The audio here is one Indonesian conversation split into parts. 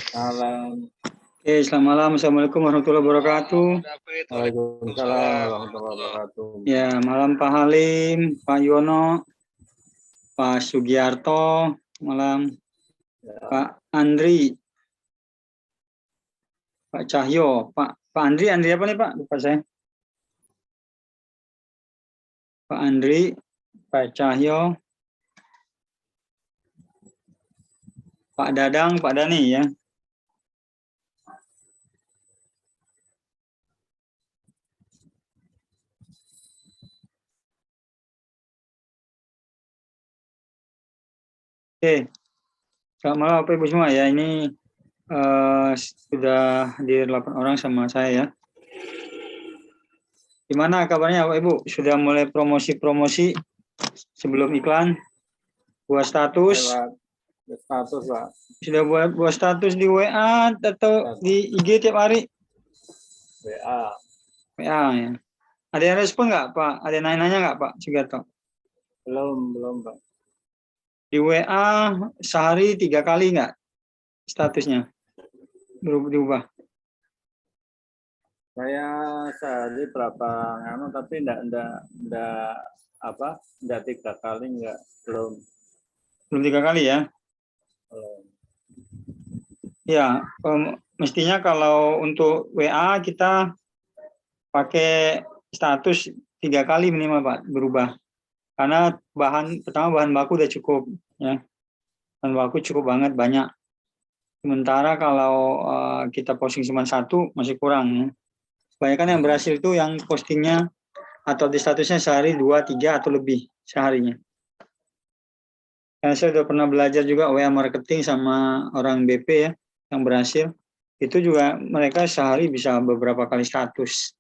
Malam. Oke, selamat malam. Assalamualaikum warahmatullahi wabarakatuh. Waalaikumsalam warahmatullahi wabarakatuh. Ya, malam Pak Halim, Pak Yono, Pak Sugiarto, malam Ya. Pak Andri, Pak Cahyo, Pak Andri apa nih Pak? Lupa saya. Pak Andri, Pak Cahyo, Pak Dadang, Pak Dani ya. Oke, selamat malam Bapak Ibu semua ya. Ini sudah hadir 8 orang sama saya ya. Gimana kabarnya Bapak Ibu? Sudah mulai promosi-promosi sebelum iklan? Buat status? Status Pak. Sudah buat status di WA atau di IG tiap hari? WA. WA ya. Ada yang respon nggak Pak? Ada yang nanya-nanya nggak Pak Sugiarto? Belum Pak. Di WA sehari 3 kali nggak statusnya berubah? Saya sehari berapa tapi enggak 3 kali belum 3 kali ya? Belum. Ya, mestinya kalau untuk WA kita pakai status 3 kali minimal Pak berubah. Karena pertama bahan baku udah cukup ya. Bahan baku cukup banyak. Sementara kalau kita posting cuma 1 masih kurang ya. Kebanyakan yang berhasil itu yang postingnya atau di statusnya sehari 2, 3 atau lebih seharinya. Karena saya sudah pernah belajar juga WA marketing sama orang BP ya yang berhasil. Itu juga mereka sehari bisa beberapa kali status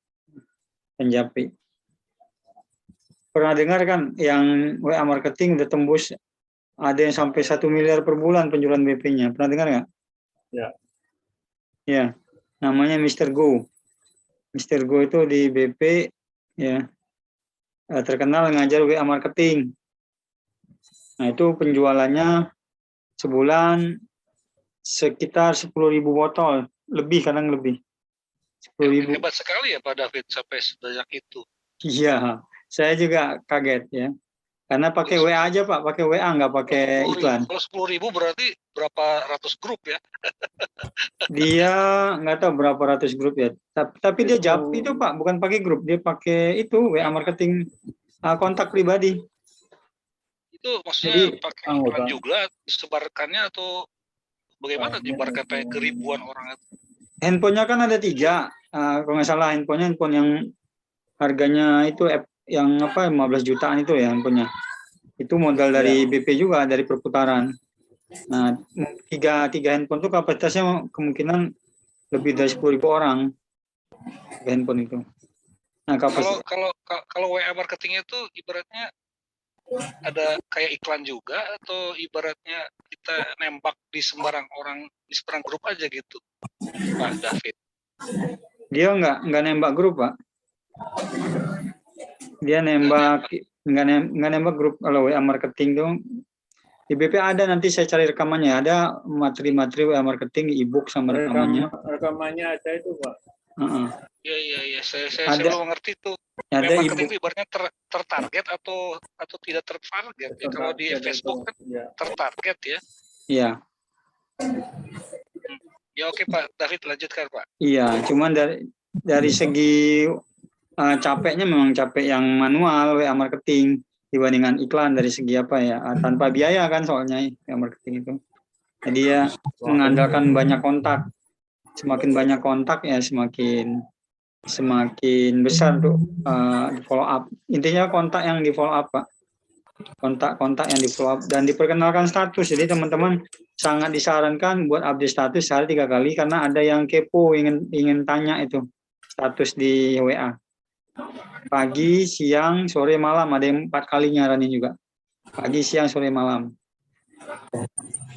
penjapri. Pernah dengar kan yang WA marketing udah tembus ada yang sampai 1 miliar per bulan penjualan BP-nya. Pernah dengar nggak? Ya. Ya, namanya Mr. Go. Mr. Go itu di BP ya terkenal ngajar WA marketing. Nah itu penjualannya sebulan sekitar 10.000 botol, kadang lebih. 10.000. Hebat sekali ya Pak David sampai sebanyak itu. Iya, saya juga kaget ya. Karena pakai WA aja Pak, pakai WA nggak pakai iklan. Kalau 10.000 berarti berapa ratus grup ya? Dia nggak tahu berapa ratus grup ya. Tapi dia japri itu Pak, bukan pakai grup, dia pakai itu WA marketing kontak pribadi. Itu maksudnya pakai iklan juga disebarkannya atau bagaimana disebarkan kayak ke ribuan orang itu? Handphonenya kan ada 3, kalau nggak salah handphone yang harganya itu yang 15 jutaan itu ya handphonenya. Itu modal dari BP juga, dari perputaran. Nah, 3 handphone itu kapasitasnya kemungkinan lebih dari 10.000 orang handphone itu. Nah, kalau WA marketing itu ibaratnya ada kayak iklan juga atau ibaratnya kita nembak di sembarang orang, di sembarang grup aja gitu, Pak David? Dia nggak nembak grup Pak. Dia nggak nembak grup. Kalau WA marketing tuh di BP ada, nanti saya cari rekamannya, ada materi-materi WA marketing e-book sama rekamannya. Rekamannya ada itu Pak. Iya, saya belum mengerti tuh. Ada marketing itu ibaratnya tertarget atau tidak tertarget ya. Kalau di Facebook kan tertarget ya. Iya. Ya oke Pak David, lanjutkan Pak. Iya, cuman dari segi capeknya memang capek yang manual WA marketing dibandingkan iklan dari segi apa ya, tanpa biaya kan soalnya WA marketing itu. Jadi ya mengandalkan banyak kontak. Semakin banyak kontak ya semakin besar tuh di follow up. Intinya kontak yang di follow up Pak. Kontak yang di follow up dan diperkenalkan status. Jadi teman-teman sangat disarankan buat update status sehari 3 kali karena ada yang kepo ingin tanya itu status di WA. Pagi, siang, sore, malam, ada yang 4 kali nyaranin juga. Pagi, siang, sore, malam.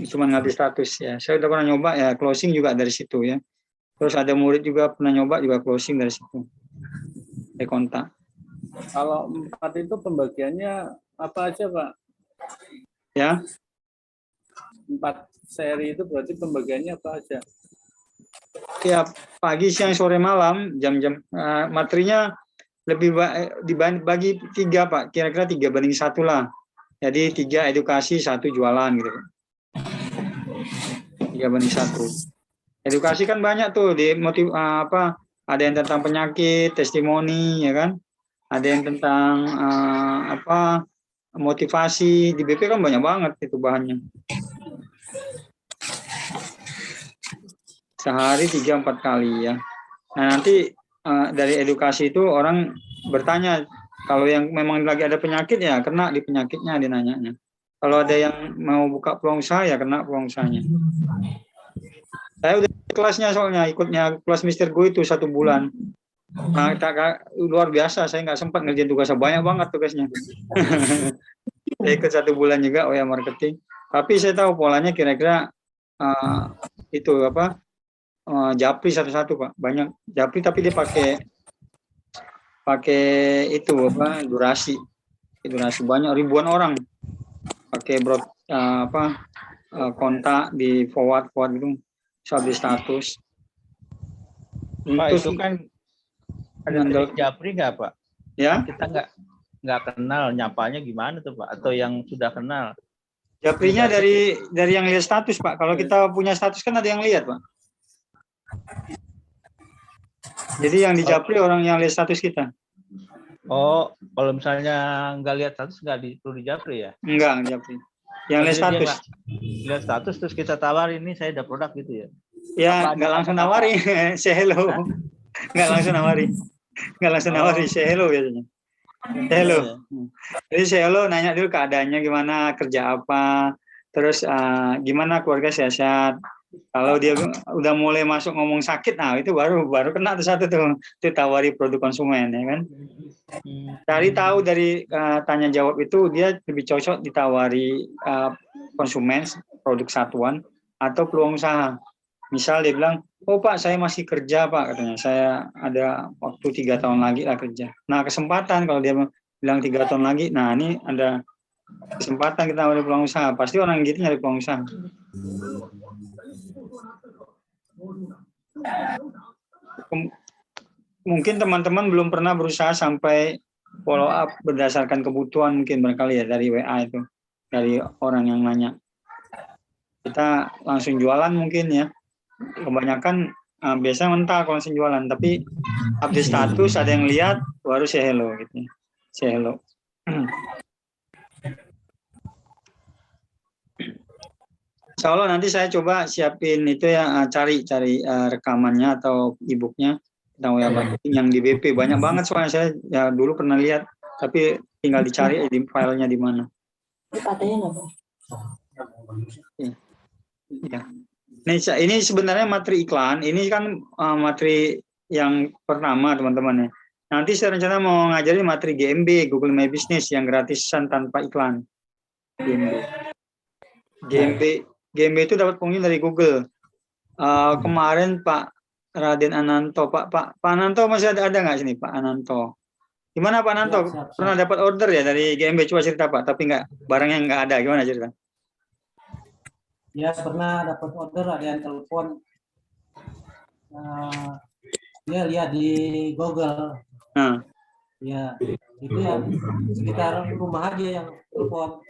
Cuma ngupdate status ya. Saya udah pernah nyoba ya, closing juga dari situ ya. Terus ada murid juga pernah nyoba juga closing dari situ. Dari kontak. Kalau 4 itu pembagiannya apa aja Pak? Ya. 4 seri itu berarti pembagiannya apa aja? ya pagi, siang, sore, malam, jam-jam materinya lebih dibagi 3 Pak, kira-kira 3:1 lah. Jadi 3 edukasi, 1 jualan gitu. 3:1. Edukasi kan banyak tuh di ada yang tentang penyakit, testimoni ya kan. Ada yang tentang motivasi. Di BP kan banyak banget itu bahannya. Sehari 3-4 kali ya. Nah, nanti dari edukasi itu orang bertanya, kalau yang memang lagi ada penyakit ya kena di penyakitnya, dia nanyanya. Kalau ada yang mau buka peluang usaha ya kena peluang usahanya. Saya udah kelasnya soalnya, ikutnya kelas Mr. Go itu 1 bulan. Nah, luar biasa, saya nggak sempat ngerjain tugasnya, banyak banget tugasnya. Saya ikut 1 bulan juga OYA marketing. Tapi saya tahu polanya kira-kira itu Japri satu-satu Pak, banyak Japri tapi dia pakai itu durasi banyak ribuan orang pakai kontak di forward gitu sampai status. Pak, itu kan ada trik Japri nggak Pak? Ya, kita nggak kenal, nyapanya gimana tuh Pak? Atau yang sudah kenal? Japrinya dari yang lihat status Pak. Kalau kita punya status kan ada yang lihat Pak. Jadi yang di Japri orang yang lihat status kita. Oh, kalau misalnya nggak lihat status nggak perlu di Japri ya? Enggak, Japri. Yang lihat status. Lihat status terus kita tawarin, ini saya ada produk gitu ya? Ya, nggak langsung nawarin, say hello. Nggak langsung nawarin. Say hello biasanya. Say hello. Jadi say hello, nanya dulu keadaannya gimana, kerja apa, terus gimana keluarga sehat. Kalau dia udah mulai masuk ngomong sakit, nah itu baru kena tuh satu tuh, itu tawari produk konsumen ya kan. Cari tahu dari tanya jawab itu dia lebih cocok ditawari konsumen produk satuan atau peluang usaha. Misal dia bilang, oh Pak saya masih kerja Pak, katanya saya ada waktu 3 tahun lagi lah kerja. Nah kesempatan kalau dia bilang 3 tahun lagi, nah ini ada kesempatan kita ada peluang usaha. Pasti orang gitu nyari peluang usaha. Mungkin teman-teman belum pernah berusaha sampai follow up berdasarkan kebutuhan mungkin barangkali ya dari WA itu, dari orang yang nanya. Kita langsung jualan mungkin ya. Kebanyakan biasanya mental kalau langsung jualan, tapi update status ada yang lihat baru say hello gitu. Say hello. Insya Allah nanti saya coba siapin itu ya, cari rekamannya atau e-booknya tentang WA marketing yang di BP banyak banget, soalnya saya ya dulu pernah lihat tapi tinggal dicari di filenya di mana. Ya. Ini sebenarnya materi iklan, ini kan materi yang pertama teman-teman ya. Nanti saya rencana mau ngajarin materi GMB, Google My Business yang gratisan tanpa iklan. GMB itu dapat pengunjung dari Google. Kemarin Pak Raden Ananto, Pak Ananto masih ada nggak sini Pak Ananto? Gimana Pak Ananto? Siap. Pernah dapat order ya dari GMB? Coba cerita Pak, tapi barangnya nggak ada. Gimana cerita? Ya pernah dapat order, ada yang telepon. Dia lihat di Google. Ya itu yang sekitar rumah aja yang telepon.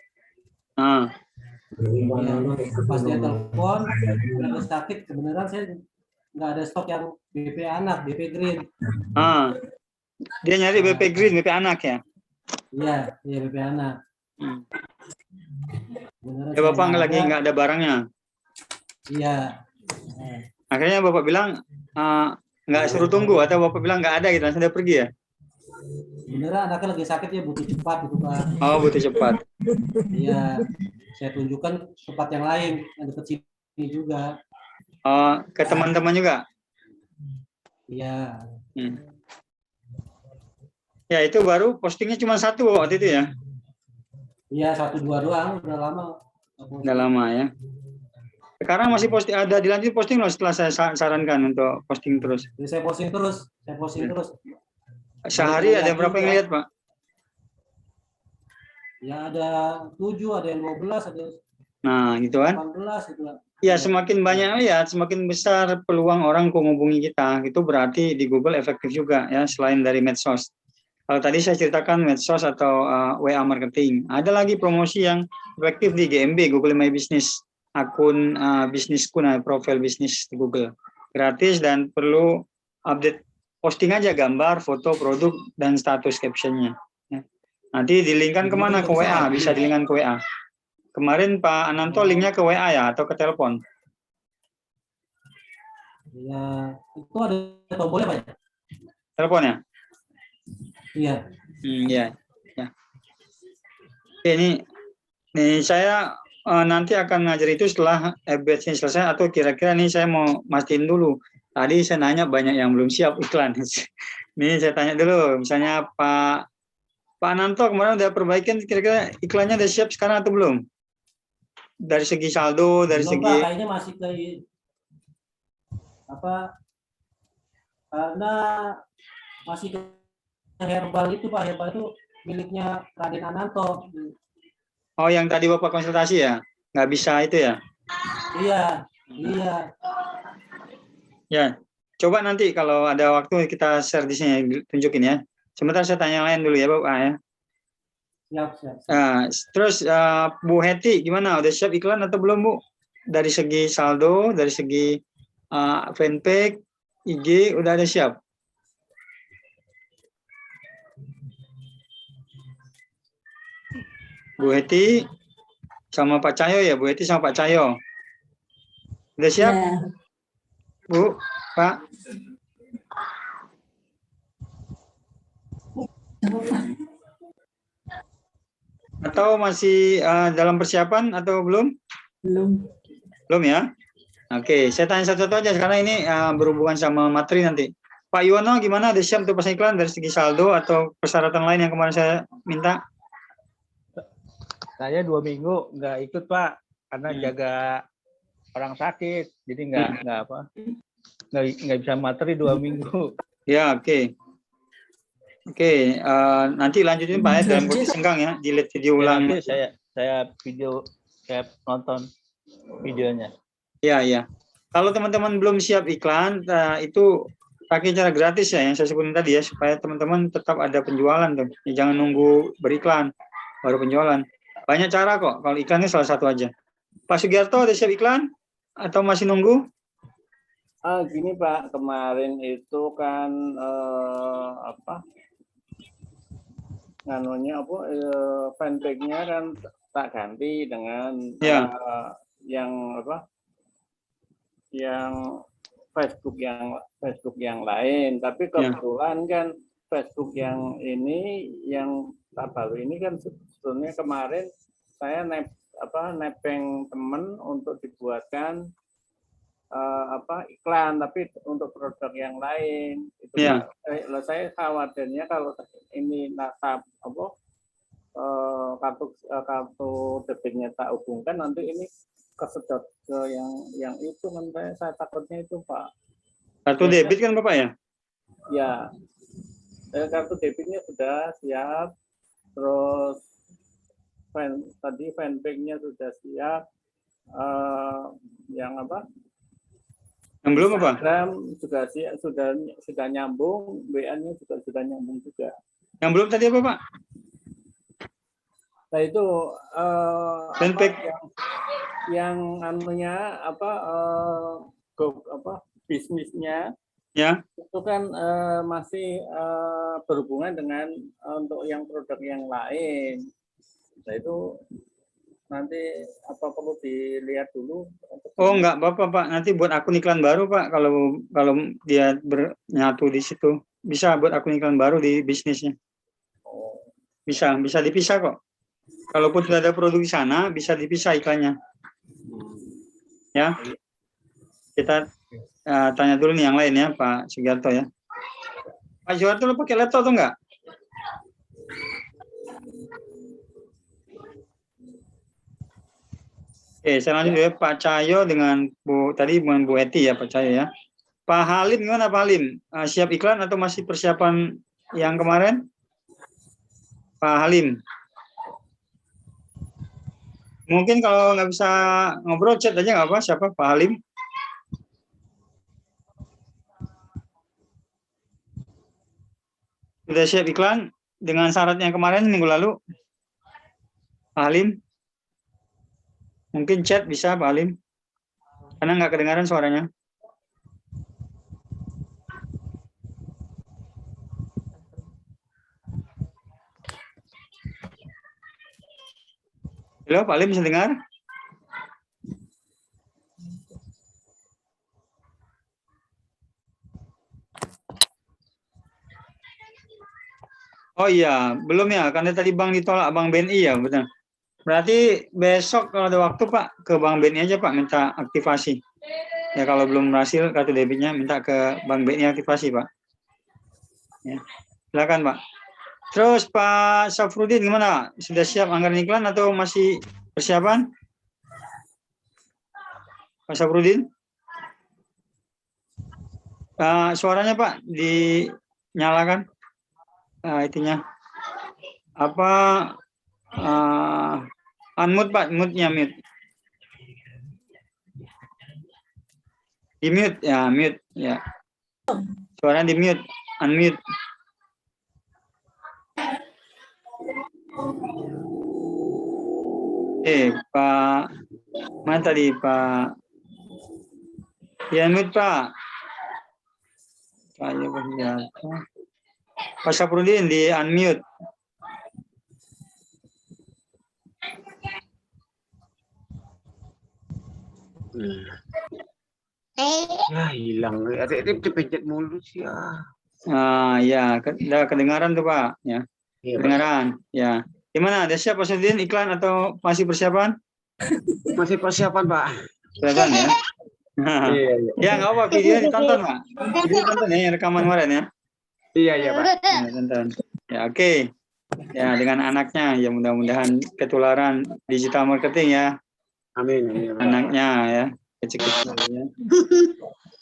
Ya, pas dia telepon lagi sakit, kebenaran saya nggak ada stok yang BP anak, BP green. Dia nyari BP green, BP anak ya? Iya BP anak. Ya Bapak lagi nggak ada barangnya. Iya. Akhirnya Bapak bilang nggak suruh tunggu, atau Bapak bilang nggak ada gitu, langsung dia pergi ya? Beneran anaknya lagi sakit ya, butuh cepat gitu Pak. Oh butuh cepat. Iya. Saya tunjukkan tempat yang lain yang dekat sini juga. Ke teman-teman juga? Iya. Ya itu baru postingnya cuma 1 waktu itu ya? Iya 1-2 doang, udah lama. Udah lama ya. Sekarang masih posting, ada dilanjut posting loh setelah saya sarankan untuk posting terus. Jadi saya posting terus. Sehari ada berapa yang lihat Pak? Ya ada 7, ada yang 12, ada nah gitu kan? 18 gitu. Ya, semakin banyak ya, semakin besar peluang orang menghubungi kita. Itu berarti di Google efektif juga ya, selain dari medsos. Kalau tadi saya ceritakan medsos atau WA marketing. Ada lagi promosi yang efektif di GMB, Google My Business. Akun bisnisku, profil bisnis di Google. Gratis dan perlu update posting aja gambar, foto, produk, dan status captionnya. Ya. Nanti dilingkan kemana? Ke WA, bisa dilingkan ke WA. Kemarin Pak Ananto linknya ke WA ya atau ke telepon? Ya, itu ada tombolnya Pak ya? Telepon ya? Iya. Iya. Ya. Oke, ini saya nanti akan ngajar itu setelah batch-nya selesai atau kira-kira nih saya mau mastiin dulu. Tadi saya nanya banyak yang belum siap iklan. Nih saya tanya dulu, misalnya Pak Ananto kemarin udah perbaikan, kira-kira iklannya udah siap sekarang atau belum? Dari segi saldo, dari Belum, segi Pak, kayaknya masih ke karena masih ke herbal itu Pak, herbal itu miliknya Raden Ananto. Oh, yang tadi Bapak konsultasi ya? Nggak bisa itu ya? Iya. Ya, coba nanti kalau ada waktu kita share di sini, tunjukin ya. Sebentar saya tanya lain dulu ya Bapak ya. Siap. Terus Bu Heti gimana? Udah siap iklan atau belum Bu? Dari segi saldo, dari segi fanpage, IG udah ada siap? Bu Heti sama Pak Cahyo ya, Bu Heti sama Pak Cahyo. Udah siap? Ya. Bu, Pak? Atau masih dalam persiapan atau belum? Belum ya? Oke, saya tanya satu-satu aja karena ini berhubungan sama materi nanti. Pak Yuwono gimana? Ada siap untuk pasang iklan dari segi saldo atau persyaratan lain yang kemarin saya minta? Saya 2 minggu nggak ikut Pak karena jaga orang sakit, jadi nggak bisa materi 2 minggu. Ya, oke. Oke, nanti lanjutin Pak ya dalam kondisi senggang ya, dilihat video ulang. Nanti saya nonton videonya. Iya. Kalau teman-teman belum siap iklan, itu pakai cara gratis ya yang saya sebutin tadi ya, supaya teman-teman tetap ada penjualan tuh. Ya, jangan nunggu beriklan baru penjualan. Banyak cara kok. Kalau iklannya salah satu aja. Pak Sugiarto ada siap iklan atau masih nunggu? Gini Pak, kemarin itu kan fanpage-nya kan tak ganti dengan yang Facebook yang lain, tapi kebetulan kan Facebook yang ini yang baru ini kan sebetulnya kemarin saya nepeng temen untuk dibuatkan iklan, tapi untuk produk yang lain. Itu saya khawatirnya kalau ini kartu debitnya tak hubungkan, nanti ini kesedot ke yang itu kan, saya takutnya itu Pak. Kartu debit kan Bapak ya? Ya, kartu debitnya sudah siap, terus fanpage-nya sudah siap, yang yang belum apa? Instagram juga sudah nyambung, WA-nya juga sudah nyambung juga. Yang belum tadi apa Pak? Nah itu fanpage yang anunya bisnisnya ya itu kan masih berhubungan dengan untuk yang produk yang lain. Nah itu nanti perlu dilihat dulu. Oh enggak apa-apa Pak, nanti buat akun iklan baru Pak, kalau dia bernyatu di situ bisa buat akun iklan baru di bisnisnya. Bisa dipisah kok. Kalaupun sudah ada produk di sana bisa dipisah iklannya. Ya, kita tanya dulu nih yang lain ya Pak Sugiarto ya. Pak Sugiarto lo pakai laptop atau enggak? Saya lanjut ya Pak Cahyo dengan Bu Heti ya Pak Cahyo ya. Pak Halim gimana Pak Halim? Siap iklan atau masih persiapan yang kemarin? Pak Halim. Mungkin kalau nggak bisa ngobrol, chat aja nggak apa, siapa? Pak Halim? Sudah siap iklan dengan syarat yang kemarin minggu lalu? Pak Halim? Mungkin chat bisa Pak Halim? Karena nggak kedengaran suaranya. Halo, Pak Halim bisa dengar? Oh iya, belum ya, karena tadi Bang ditolak, Bang BNI ya, betul. Berarti besok kalau ada waktu Pak, ke Bang BNI aja Pak, minta aktivasi. Ya kalau belum berhasil kartu debitnya, minta ke Bang BNI aktivasi Pak. Ya, silakan Pak. Terus Pak Syafruddin gimana? Sudah siap anggaran iklan atau masih persiapan? Pak Syafruddin? Suaranya Pak, dinyalakan. Itunya apa unmute Pak, mute-nya mute. Di mute ya, mute ya. Suaranya di mute, unmute. Pak mana tadi Pak? Ya mute Pak. Saya berjata. Pak Syafruddin di unmute. Ya hilang. Ada pencet mulu sih ya. Ya, udah kedengaran tuh Pak. Ya, Iya, kedengaran. Ya, gimana? Ada siap Pak Syafruddin iklan atau masih persiapan? masih persiapan Pak. Persiapan ya. Iya. Ya nggak apa, video ditonton Pak. Video ditonton ya, rekaman kemarin ya. Iya Pak. Ya, tonton. Ya oke. Ya dengan anaknya ya mudah-mudahan ketularan digital marketing ya. Amin. Anaknya ya kecil-kecil ya.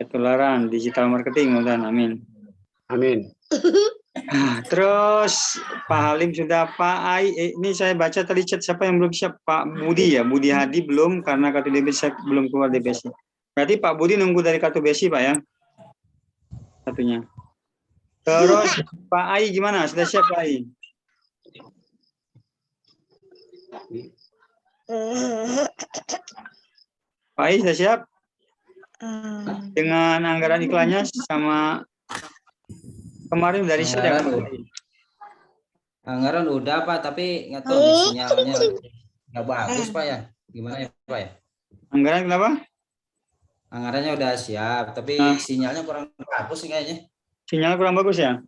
Ketularan digital marketing mudah-mudahan, amin. Amin. Terus Pak Halim sudah, Pak Ai, ini saya baca tadi chat siapa yang belum siap, Pak Budi ya, Budi Hadi belum karena kartu debit saya belum keluar DBC. Berarti Pak Budi nunggu dari kartu BSI Pak ya, satunya. Terus Pak Ai gimana, sudah siap Pak Ai? Pak Ai sudah siap? Dengan anggaran iklannya sama kemarin dari saya. Anggaran udah Pak, tapi nggak tahu nih sinyalnya nggak bagus Pak ya. Gimana ya Pak ya? Anggaran kenapa? Anggarannya udah siap, tapi sinyalnya kurang bagus sih kayaknya. Sinyal kurang bagus ya?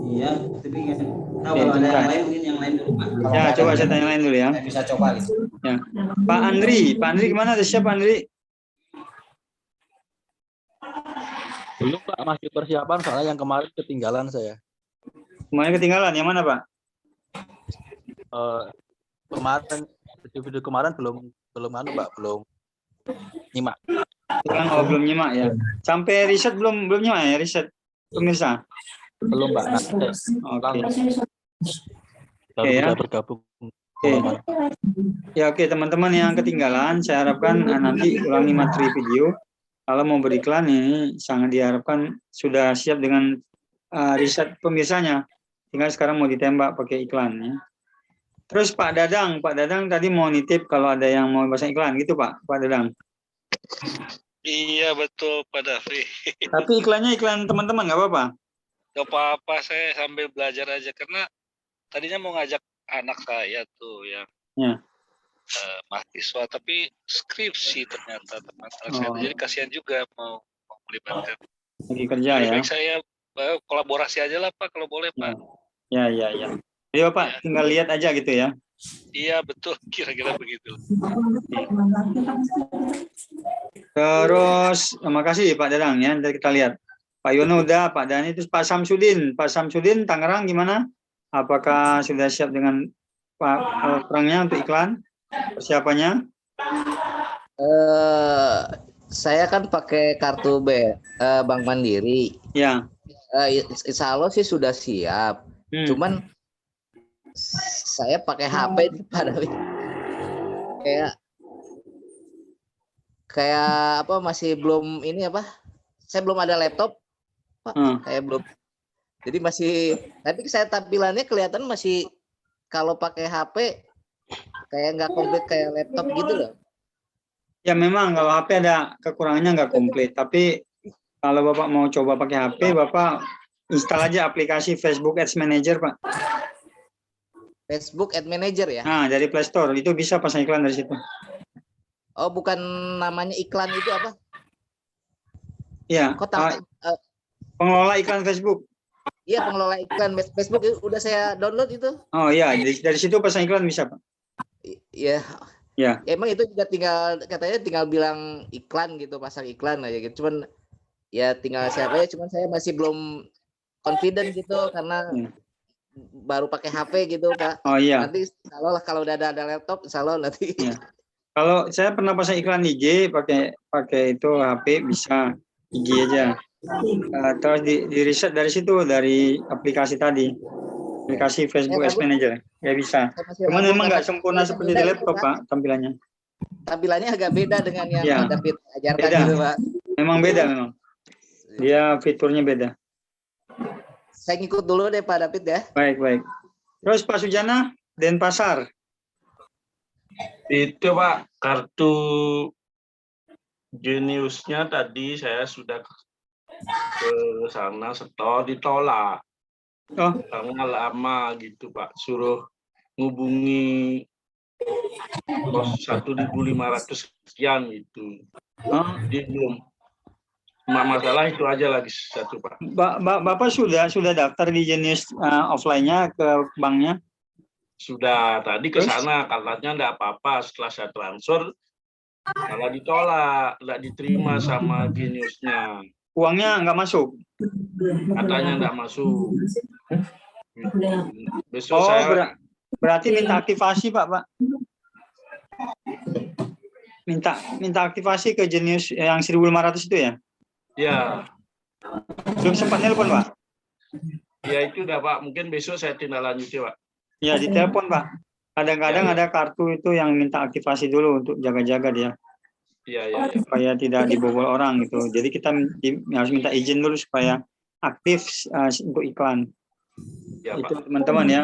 Iya, tapi nggak tahu kalau ada yang lain, mungkin yang lain dulu Pak. Ya, coba saya tanya lain dulu ya. Saya bisa coba gitu. Ya. Pak Andri gimana? Ada siap Pak Andri? Belum Pak, masih persiapan soalnya yang kemarin ketinggalan saya. Kemarin ketinggalan, yang mana Pak? Kemarin video kemarin belum Pak, belum nyimak. Belum nyimak ya. Sampai riset belum nyimak ya, riset pemirsa? Belum Pak. Oke. Baru bisa bergabung. Ya oke, teman-teman yang ketinggalan, saya harapkan nanti ulangi materi video. Kalau mau beriklan ini sangat diharapkan sudah siap dengan riset pemirsanya. Tinggal sekarang mau ditembak pakai iklan ya. Terus Pak Dadang tadi mau nitip kalau ada yang mau pasang iklan gitu Pak Dadang. Iya betul Pak Davi. Tapi iklannya iklan teman-teman nggak apa-apa? Gak apa-apa, saya sambil belajar aja karena tadinya mau ngajak anak saya tuh yang mahasiswa, tapi skripsi ternyata teman-teman saya. Jadi kasihan juga mau melibatkan. Lagi kerja ya. Baik saya kolaborasi aja lah Pak kalau boleh Pak. Ya. Jadi Bapak tinggal lihat aja gitu ya. Iya betul, kira-kira begitu. Terus terima kasih Pak Dadang ya, nanti kita lihat. Pak Yono udah, Pak Dani, terus Pak Samsudin Tangerang gimana? Apakah sudah siap dengan perangnya untuk iklan? Persiapannya? Saya kan pakai kartu Bank Mandiri. Ya. Insya Allah sih sudah siap. Cuman saya pakai HP Pak David. kayak apa masih belum ini apa? Saya belum ada laptop, Pak. Kayak belum. Jadi masih, tapi saya tampilannya kelihatan masih kalau pakai HP kayak nggak komplit kayak laptop gitu loh. Ya memang kalau HP ada kekurangannya nggak komplit. Tapi kalau Bapak mau coba pakai HP, Bapak install aja aplikasi Facebook Ads Manager, Pak. Facebook Ad Manager ya? Nah, dari Play Store itu bisa pasang iklan dari situ. Oh, bukan namanya iklan itu apa? Iya. Pengelola iklan Facebook. Iya, pengelola iklan Facebook itu udah saya download itu. Oh iya, dari situ pasang iklan bisa, Pak. Iya. Ya. Emang itu juga katanya tinggal bilang iklan gitu, pasang iklan aja gitu. Cuman ya tinggal siapa ya, cuman saya masih belum confident gitu karena baru pakai HP gitu, Pak. Oh iya. Nanti kalau udah ada laptop, insya Allah nanti. Ya. Kalau saya pernah pasang iklan IG pakai itu HP bisa IG aja. Terus di riset dari situ dari aplikasi tadi. Aplikasi Facebook Ads Manager. Ya bisa. Cuman memang nggak sempurna seperti di laptop, Pak, tampilannya. Tampilannya agak beda dengan yang Ya, Pak David ajarkan beda. gitu, Pak. Memang beda memang. Dia fiturnya beda. Saya ngikut dulu deh Pak David ya. Baik. Terus Pak Sujana, Denpasar. Itu Pak, kartu Geniusnya tadi saya sudah ke sana setor ditolak. Oh. Karena lama gitu Pak, suruh ngubungi 1.500 sekian gitu. Jadi belum. Masalah itu aja lagi satu Pak. Bapak sudah daftar di Genius offline-nya ke banknya? Sudah, tadi ke sana katanya enggak apa-apa, setelah saya transfer malah ditolak, enggak diterima sama Geniusnya. Uangnya nggak masuk? Katanya enggak masuk. Besok saya berarti minta aktivasi Pak. Minta aktivasi ke Genius yang 1.500 itu ya? Ya. Belum sempat nelpon Pak? Ya itu udah Pak, mungkin besok saya tindak lanjuti Pak. Ya ditelepon Pak. Kadang-kadang ada kartu itu yang minta aktivasi dulu untuk jaga-jaga dia. Iya. Supaya tidak dibobol orang gitu. Jadi kita harus minta izin dulu supaya aktif untuk iklan. Ya, itu Pak. teman-teman ya.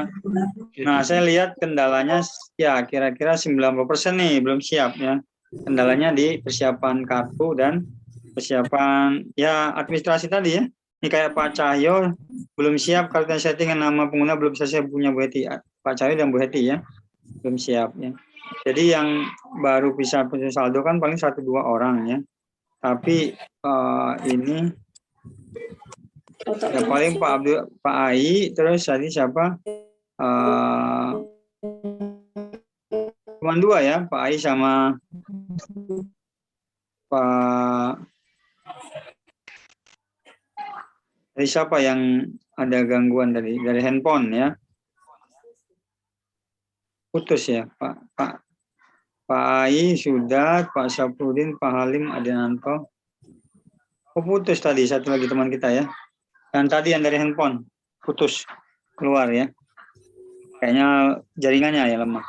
Nah saya lihat kendalanya ya kira-kira 90% nih belum siap ya. Kendalanya di persiapan kartu dan persiapan ya administrasi tadi ya. Ini kayak Pak Cahyo belum siap kartu settingan nama pengguna belum saya punya Bu Heti. Pak Cahyo dan Bu Heti ya belum siap ya. Jadi yang baru bisa punya saldo kan paling 1-2 orang ya. Tapi ini ya paling Pak Ai terus tadi siapa? Cuma 2 ya, Pak Ai sama Pak. Dari siapa yang ada gangguan dari handphone ya? Putus ya, Pak Ai sudah, Pak Syafruddin, Pak Halim, Adianto. Oh putus tadi satu lagi teman kita ya. Dan tadi yang dari handphone putus keluar ya. Kayaknya jaringannya ya lemah.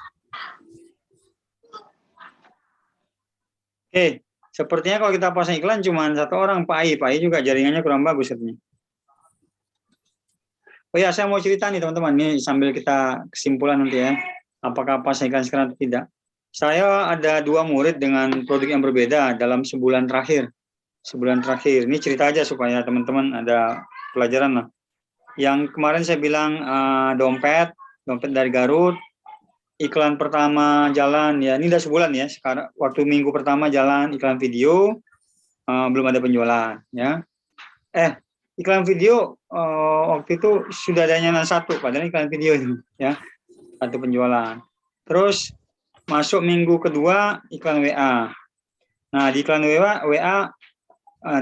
Oke, sepertinya kalau kita pasang iklan cuma 1 orang, Pak Ai juga jaringannya kurang bagus katanya. Oh ya, saya mau cerita nih teman-teman, nih sambil kita kesimpulan nanti ya, apakah pasang iklan sekarang atau tidak. Saya ada 2 murid dengan produk yang berbeda dalam sebulan terakhir. Ini cerita aja supaya teman-teman ada pelajaran lah. Yang kemarin saya bilang dompet dari Garut, iklan pertama jalan ya, ini udah sebulan ya. Sekarang waktu minggu pertama jalan iklan video, belum ada penjualan ya. Iklan video waktu itu sudah ada nyaman 1, padahal iklan video ini ya, 1 penjualan. Terus masuk minggu kedua iklan WA. Nah di iklan WA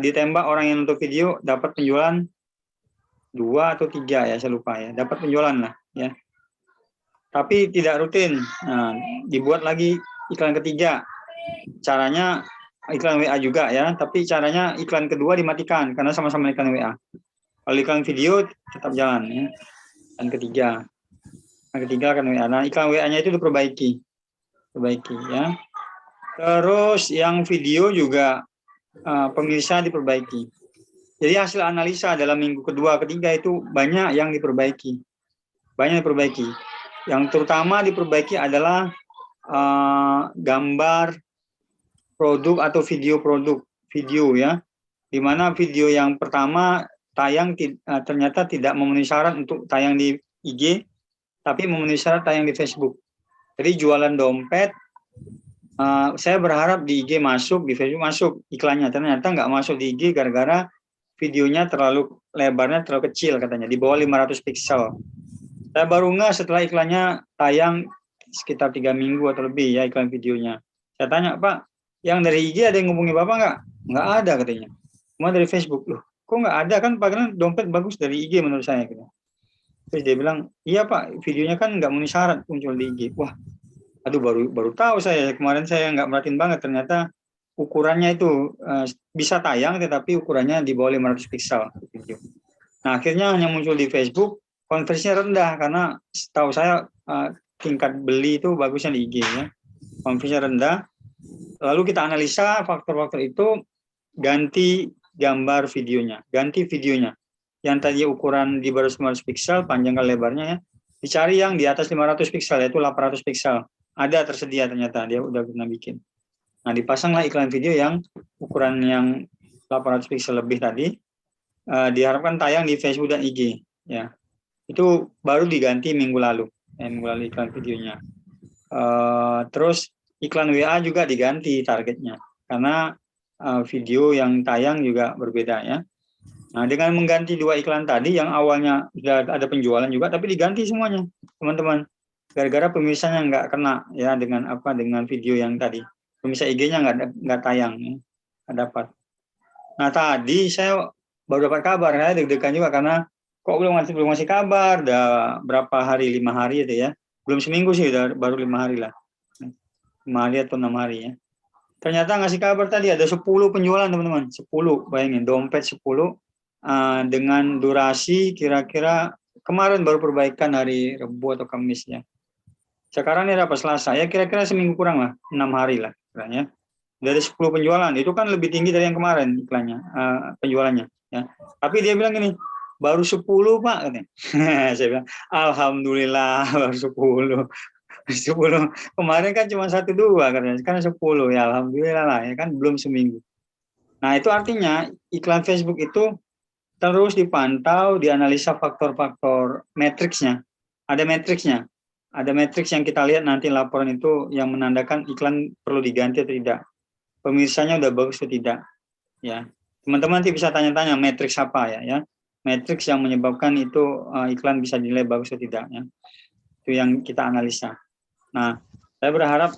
ditembak orang yang nonton video dapat penjualan 2 atau 3 ya, saya lupa ya, dapat penjualan lah ya. Tapi tidak rutin. Nah, dibuat lagi iklan ketiga. Caranya iklan WA juga ya, tapi caranya iklan kedua dimatikan karena sama-sama iklan WA. Kalau iklan video tetap jalan ya. Dan ketiga kan WA. Nah, iklan WA-nya itu diperbaiki. perbaiki ya. Terus yang video juga pemirsa diperbaiki. Jadi hasil analisa dalam minggu kedua, ketiga itu banyak yang diperbaiki. Banyak diperbaiki. Yang terutama diperbaiki adalah gambar produk atau video produk. Video ya. Di mana video yang pertama tayang ternyata tidak memenuhi syarat untuk tayang di IG, tapi memenuhi syarat tayang di Facebook. Jadi jualan dompet, saya berharap di IG masuk, di Facebook masuk iklannya. Ternyata nggak masuk di IG gara-gara videonya lebarnya terlalu kecil katanya, di bawah 500 pixel. Saya baru nggak setelah iklannya tayang sekitar 3 minggu atau lebih ya iklan videonya. Saya tanya, Pak, yang dari IG ada yang ngubungi Bapak nggak? Nggak ada katanya. Cuma dari Facebook. Loh, kok nggak ada, kan padahal dompet bagus dari IG menurut saya. Gitu. Terus dia bilang, iya Pak, videonya kan nggak memenuhi syarat muncul di IG. Wah, aduh baru tahu saya. Kemarin saya nggak merhatiin banget, ternyata ukurannya itu bisa tayang tetapi ukurannya di bawah 500 pixel video. Nah, akhirnya hanya muncul di Facebook, konversinya rendah karena setahu saya tingkat beli itu bagusnya di IG ya. Konversinya rendah. Lalu kita analisa faktor-faktor itu, ganti gambar videonya, ganti videonya. Yang tadi ukuran di bawah 900 pixel panjang kali lebarnya ya, dicari yang di atas 500 pixel yaitu 800 pixel. Ada tersedia ternyata, dia udah pernah bikin. Nah, dipasanglah iklan video yang ukuran yang 800 pixel lebih tadi, diharapkan tayang di Facebook dan IG. Ya, itu baru diganti minggu lalu iklan videonya. Terus iklan WA juga diganti targetnya, karena video yang tayang juga berbeda ya. Nah, dengan mengganti 2 iklan tadi yang awalnya sudah ada penjualan juga, tapi diganti semuanya, teman-teman. Gara-gara pemirsanya nggak kena ya dengan video yang tadi. Pemirsa IG-nya nggak tayang, ya. Nggak dapat. Nah, tadi saya baru dapat kabar, saya deg-degan juga karena kok belum ngasih kabar, udah berapa hari, 5 hari itu ya. Belum seminggu sih, baru 5 hari lah. 5 hari atau 6 hari ya. Ternyata ngasih kabar tadi ada 10 penjualan teman-teman, 10, bayangin, dompet 10 dengan durasi kira-kira kemarin baru perbaikan hari Rabu atau Kamis ya. Sekarang ini apa, Selasa ya, kira-kira seminggu kurang lah, 6 hari lah kiranya. Dari 10 penjualan itu kan lebih tinggi dari yang kemarin iklannya, penjualannya ya. Tapi dia bilang gini, baru 10 Pak katanya. Saya bilang alhamdulillah baru 10. Kemarin kan cuma 1-2 katanya, sekarang 10 ya, alhamdulillah lah ya kan, belum seminggu. Nah, itu artinya iklan Facebook itu terus dipantau, dianalisa faktor-faktor matriksnya. Ada matriksnya. Ada matriks yang kita lihat nanti laporan itu yang menandakan iklan perlu diganti atau tidak. Pemirsanya udah bagus atau tidak. Ya. Teman-teman nanti bisa tanya-tanya matriks apa ya. Matriks yang menyebabkan itu iklan bisa dinilai bagus atau tidak ya. Itu yang kita analisa. Nah, saya berharap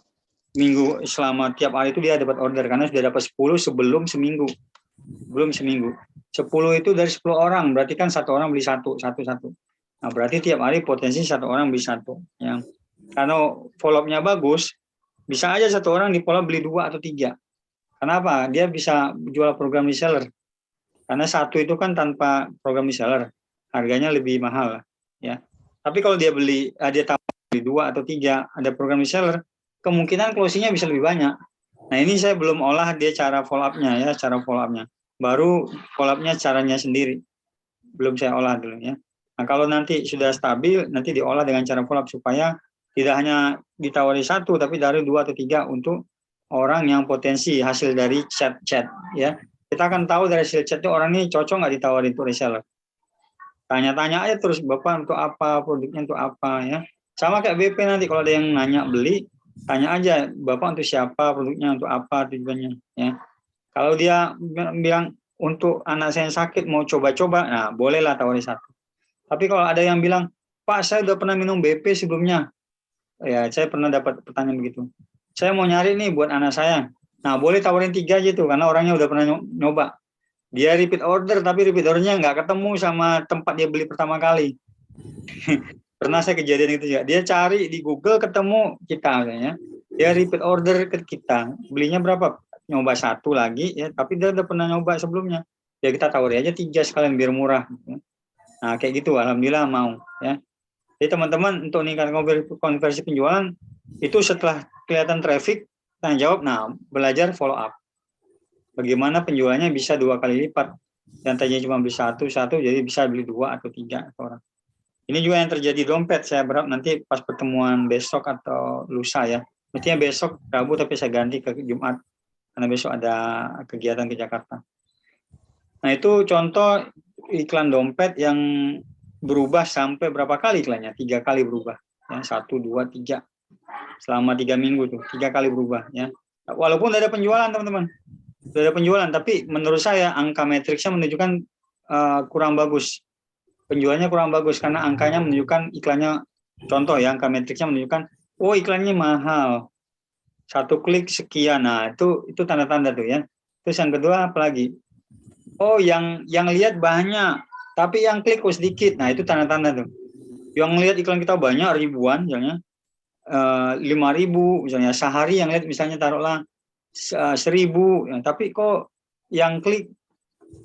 selama tiap hari itu dia dapat order karena sudah dapat 10 sebelum seminggu. Belum seminggu. 10 itu dari 10 orang, berarti kan 1 orang beli satu. Nah, berarti tiap hari potensi 1 orang beli 1. Ya. Karena follow-up-nya bagus, bisa aja 1 orang di follow beli 2 atau 3. Kenapa? Dia bisa jual program reseller. Karena 1 itu kan tanpa program reseller, harganya lebih mahal. Ya. Tapi kalau dia beli 2 atau 3, ada program reseller, kemungkinan closing-nya bisa lebih banyak. Nah, ini saya belum olah dia cara follow-up-nya ya, cara follow-up-nya. Baru follow-up-nya caranya sendiri. Belum saya olah dulu ya. Nah, kalau nanti sudah stabil, nanti diolah dengan cara follow-up supaya tidak hanya ditawari 1, tapi dari 2 atau 3 untuk orang yang potensi hasil dari chat ya. Kita akan tahu dari hasil chat itu orang ini cocok nggak ditawari untuk reseller. Tanya-tanya aja terus, Bapak untuk apa, produknya untuk apa ya. Sama kayak BP nanti kalau ada yang nanya beli, tanya aja, Bapak untuk siapa, produknya untuk apa, tujuannya ya. Kalau dia bilang untuk anak saya yang sakit mau coba-coba, nah bolehlah tawari 1. Tapi kalau ada yang bilang, Pak saya udah pernah minum BP sebelumnya, ya saya pernah dapat pertanyaan begitu. Saya mau nyari nih buat anak saya. Nah boleh tawarin 3 aja tuh, karena orangnya udah pernah nyoba. Dia repeat order, tapi repeat ordernya nggak ketemu sama tempat dia beli pertama kali. Pernah saya kejadian itu juga. Dia cari di Google ketemu kita, misalnya. Dia repeat order ke kita. Belinya berapa? Nyoba 1 lagi, ya. Tapi dia udah pernah nyoba sebelumnya. Ya kita tawari aja 3 sekalian biar murah. Nah kayak gitu, alhamdulillah mau. Ya. Jadi teman-teman untuk meningkatkan konversi penjualan itu setelah kelihatan traffic, tanya jawab. Nah, belajar follow up. Bagaimana penjualannya bisa 2 kali lipat. Yang tadinya cuma beli satu, jadi bisa beli 2 atau 3 orang. Ini juga yang terjadi dompet. Saya berharap nanti pas pertemuan besok atau lusa ya. Mestinya besok Rabu, tapi saya ganti ke Jumat karena besok ada kegiatan ke Jakarta. Nah, itu contoh iklan dompet yang berubah sampai berapa kali iklannya? 3 kali berubah. Ya, 1, 2, 3. Selama 3 minggu tuh, 3 kali berubah ya. Walaupun udah ada penjualan teman-teman. Sudah ada penjualan, tapi menurut saya angka matriksnya menunjukkan kurang bagus. Penjualannya kurang bagus karena angkanya menunjukkan iklannya, contoh ya, angka matriksnya menunjukkan, oh iklannya mahal. 1 klik sekian. Nah, itu tanda-tanda tuh ya. Terus yang kedua apalagi? Oh, yang lihat banyak, tapi yang klik kok sedikit. Nah, itu tanda-tanda tuh. Yang lihat iklan kita banyak, ribuan misalnya, 5.000 misalnya sehari, yang lihat misalnya taruhlah 1.000, ya, tapi kok yang klik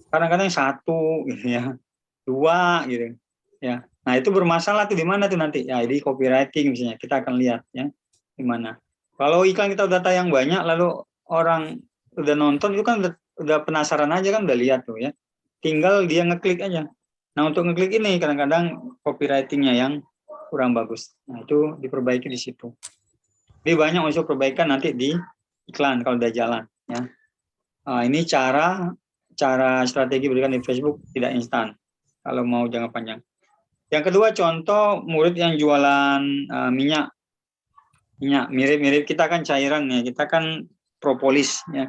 kadang-kadang 1 gitu ya, 2 gitu ya. Nah, itu bermasalah tuh di mana tuh nanti ya, di copywriting misalnya kita akan lihat ya di mana. Kalau iklan kita udah tayang banyak lalu orang udah nonton, itu kan udah penasaran aja kan, udah lihat tuh ya, tinggal dia ngeklik aja. Nah, untuk ngeklik ini kadang-kadang copywritingnya yang kurang bagus. Nah, itu diperbaiki di situ. Jadi banyak unsur perbaikan nanti di iklan kalau udah jalan ya. Ini cara strategi berikan di Facebook tidak instan kalau mau jangka panjang. Yang kedua, contoh murid yang jualan minyak mirip kita kan cairan ya, kita kan propolis ya.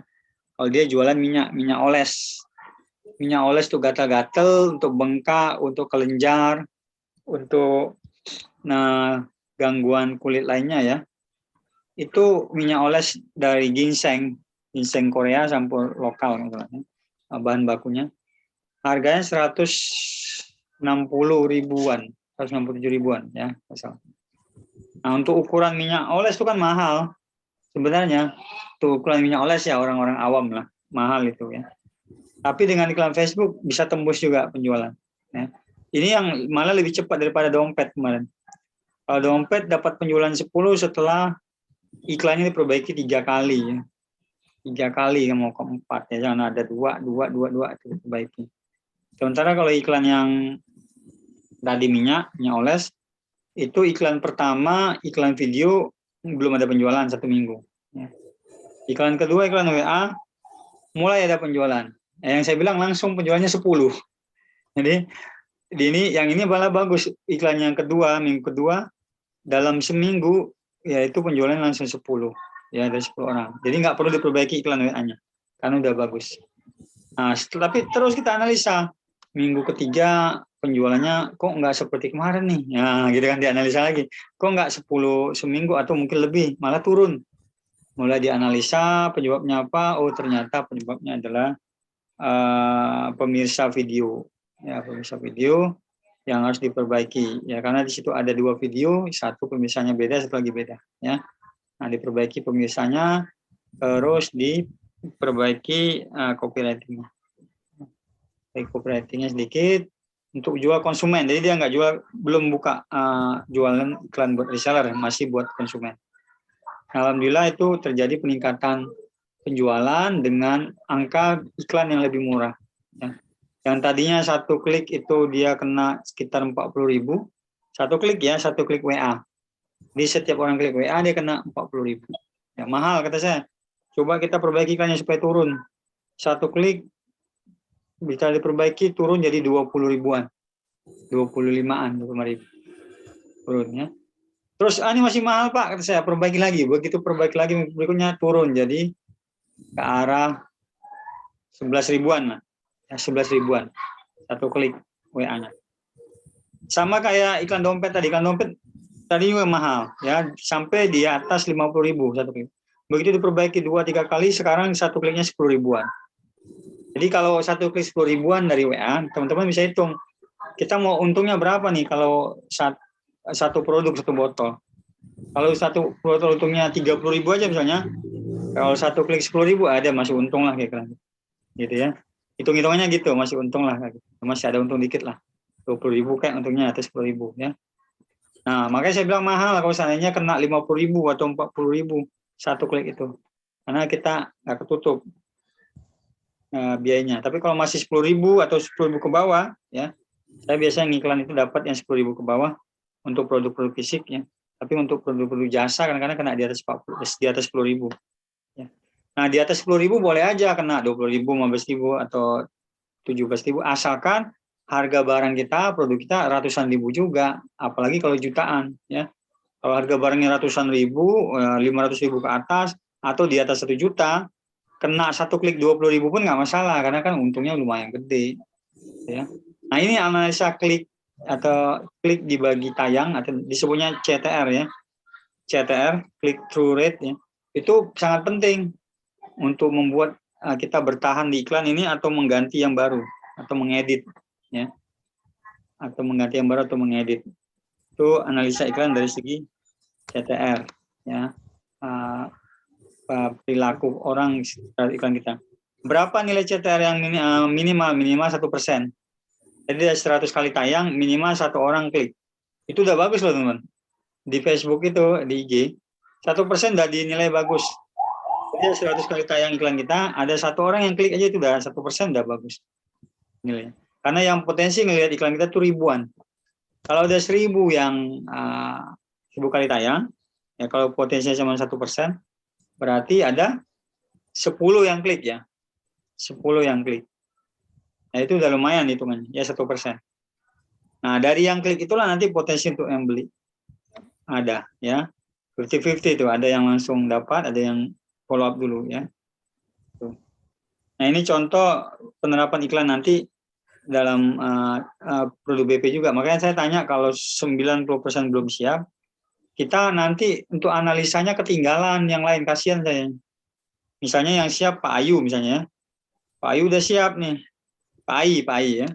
Kalau dia jualan minyak oles tuh gatal-gatal, untuk bengkak, untuk kelenjar, untuk gangguan kulit lainnya ya. Itu minyak oles dari ginseng Korea campur lokal misalnya. Bahan bakunya harganya 160 ribuan, 167 ribuan ya. Nah, untuk ukuran minyak oles itu kan mahal sebenarnya. Tuh ukuran minyak oles ya orang-orang awam lah, mahal itu ya. Tapi dengan iklan Facebook bisa tembus juga penjualan ya. Ini yang malah lebih cepat daripada dompet kemarin. Kalau dompet dapat penjualan 10 setelah iklannya diperbaiki 3 kali ya. 3 kali, mau ke 4 ya, jangan ada 2 itu diperbaiki. Sementara kalau iklan yang tadi minyak oles, itu iklan pertama, iklan video belum ada penjualan 1 minggu ya. Iklan kedua, iklan WA, mulai ada penjualan. Yang saya bilang langsung penjualannya 10. Jadi yang ini malah bagus, iklan yang kedua, minggu kedua, dalam seminggu yaitu penjualan langsung 10 ya, dari 10 orang. Jadi nggak perlu diperbaiki iklan WA-nya karena udah bagus. Nah, tapi terus kita analisa minggu ketiga penjualannya kok nggak seperti kemarin nih ya, gitu kan, dianalisa lagi kok nggak 10 seminggu atau mungkin lebih, malah turun. Mulai dianalisa penyebabnya apa. Oh, ternyata penyebabnya adalah pemirsa video ya, pemirsa video yang harus diperbaiki ya, karena di situ ada 2 video, satu pemirsanya beda, satu lagi beda ya. Nah, diperbaiki pemirsanya, terus diperbaiki copywriting-nya. Copywriting-nya sedikit untuk jual konsumen. Jadi dia nggak jual, belum buka jualan iklan buat reseller, masih buat konsumen. Alhamdulillah itu terjadi peningkatan penjualan dengan angka iklan yang lebih murah ya. Yang tadinya 1 klik itu dia kena sekitar 40.000, 1 klik ya, 1 klik WA. Di setiap orang klik WA dia kena 40.000. Ya, mahal kata saya. Coba kita perbaiki iklannya supaya turun. 1 klik bisa diperbaiki turun jadi 20 ribuan. 25-an, 25.000. Turun ya. Terus ini masih mahal Pak, kata saya, perbaiki lagi. Begitu perbaiki lagi berikutnya turun jadi ke arah 11 ribuan lah. Ya, 11 ribuan 1 klik WA-nya. Sama kayak iklan dompet tadi. Iklan dompet tadi juga mahal ya, sampai di atas 50.000 1 klik. Begitu diperbaiki 2-3 kali, sekarang 1 kliknya 10 ribuan. Jadi kalau 1 klik 10 ribuan dari WA, teman-teman bisa hitung kita mau untungnya berapa nih kalau satu produk, 1 botol. Kalau 1 botol untungnya 30.000 aja misalnya, kalau 1 klik 10.000 ada masih untung lah kayak gitu ya. Hitung-hitungannya gitu, masih untung lah, masih ada untung dikit lah, 20.000 kayak untungnya atau 10.000 ya. Nah, makanya saya bilang mahal kalau seandainya kena 50.000 atau 40.000. satu klik itu, karena kita nggak ketutup biayanya. Tapi kalau masih 10.000 atau 10.000 ke bawah, ya, saya biasanya ngiklan itu dapat yang 10.000 ke bawah untuk produk-produk fisik, ya. Tapi untuk produk-produk jasa kadang-kadang kena di atas 10.000. Ya. Nah, di atas 10.000 boleh aja kena 20.000, 15.000 atau 17.000, asalkan harga barang kita, produk kita ratusan ribu juga, apalagi kalau jutaan, ya. Kalau harga barangnya ratusan ribu, 500.000 ke atas, atau di atas 1 juta, kena satu klik 20.000 pun nggak masalah, karena kan untungnya lumayan gede. Ya. Nah, ini analisa klik atau klik dibagi tayang, atau disebutnya CTR, ya. CTR, click through rate, ya. Itu sangat penting untuk membuat kita bertahan di iklan ini atau mengganti yang baru, atau mengedit, ya. Atau mengganti yang baru atau mengedit. Itu analisa iklan dari segi CTR, ya, perilaku orang terhadap iklan kita. Berapa nilai CTR yang minimal 1%. Jadi dari 100 kali tayang minimal 1 orang klik. Itu udah bagus loh teman-teman. Di Facebook itu, di IG, 1% udah dinilai bagus. Jadi 100 kali tayang iklan kita, ada 1 orang yang klik aja itu udah 1% udah bagus nilainya. Karena yang potensi ngelihat iklan kita tuh ribuan. Kalau ada 1.000 yang 1.000 kali tayang, ya kalau potensinya cuma 1%, berarti ada 10 yang klik, ya. 10 yang klik. Nah, itu udah lumayan hitungannya, ya 1%. Nah, dari yang klik itulah nanti potensi untuk yang beli. Ada, ya. 50-50 itu, ada yang langsung dapat, ada yang follow up dulu, ya. Nah, ini contoh penerapan iklan nanti dalam produk BP juga. Makanya saya tanya, kalau 90% belum siap, kita nanti untuk analisanya ketinggalan yang lain, kasihan saya. Misalnya yang siap Pak Ayu misalnya. Pak Ayu udah siap nih. Pak Ai ya.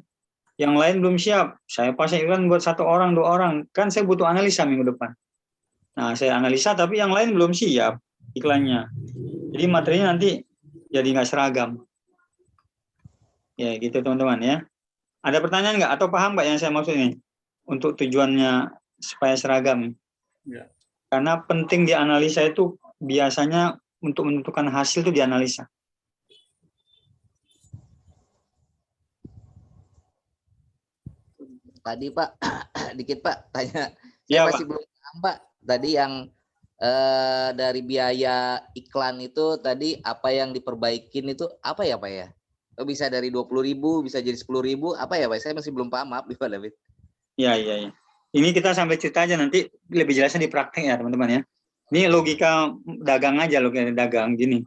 Yang lain belum siap. Saya pasang iklan buat 1 orang, 2 orang. Kan saya butuh analisa minggu depan. Nah, saya analisa tapi yang lain belum siap iklannya. Jadi materinya nanti jadi nggak seragam. Ya, gitu teman-teman, ya. Ada pertanyaan nggak atau paham nggak yang saya maksud ini? Untuk tujuannya supaya seragam. Ya. Karena penting dianalisa itu biasanya untuk menentukan hasil itu dianalisa. Tadi Pak, dikit Pak, tanya. Ya, Saya masih belum paham Pak. Tadi yang dari biaya iklan itu tadi apa yang diperbaikin itu apa ya Pak ya? Bisa dari 20.000 bisa jadi 10.000 apa ya Pak? Saya masih belum paham, maaf Pak David. Ya. Ini kita sampai cerita aja, nanti lebih jelasnya di praktek ya teman-teman, ya. Ini logika dagang aja, logika dagang gini.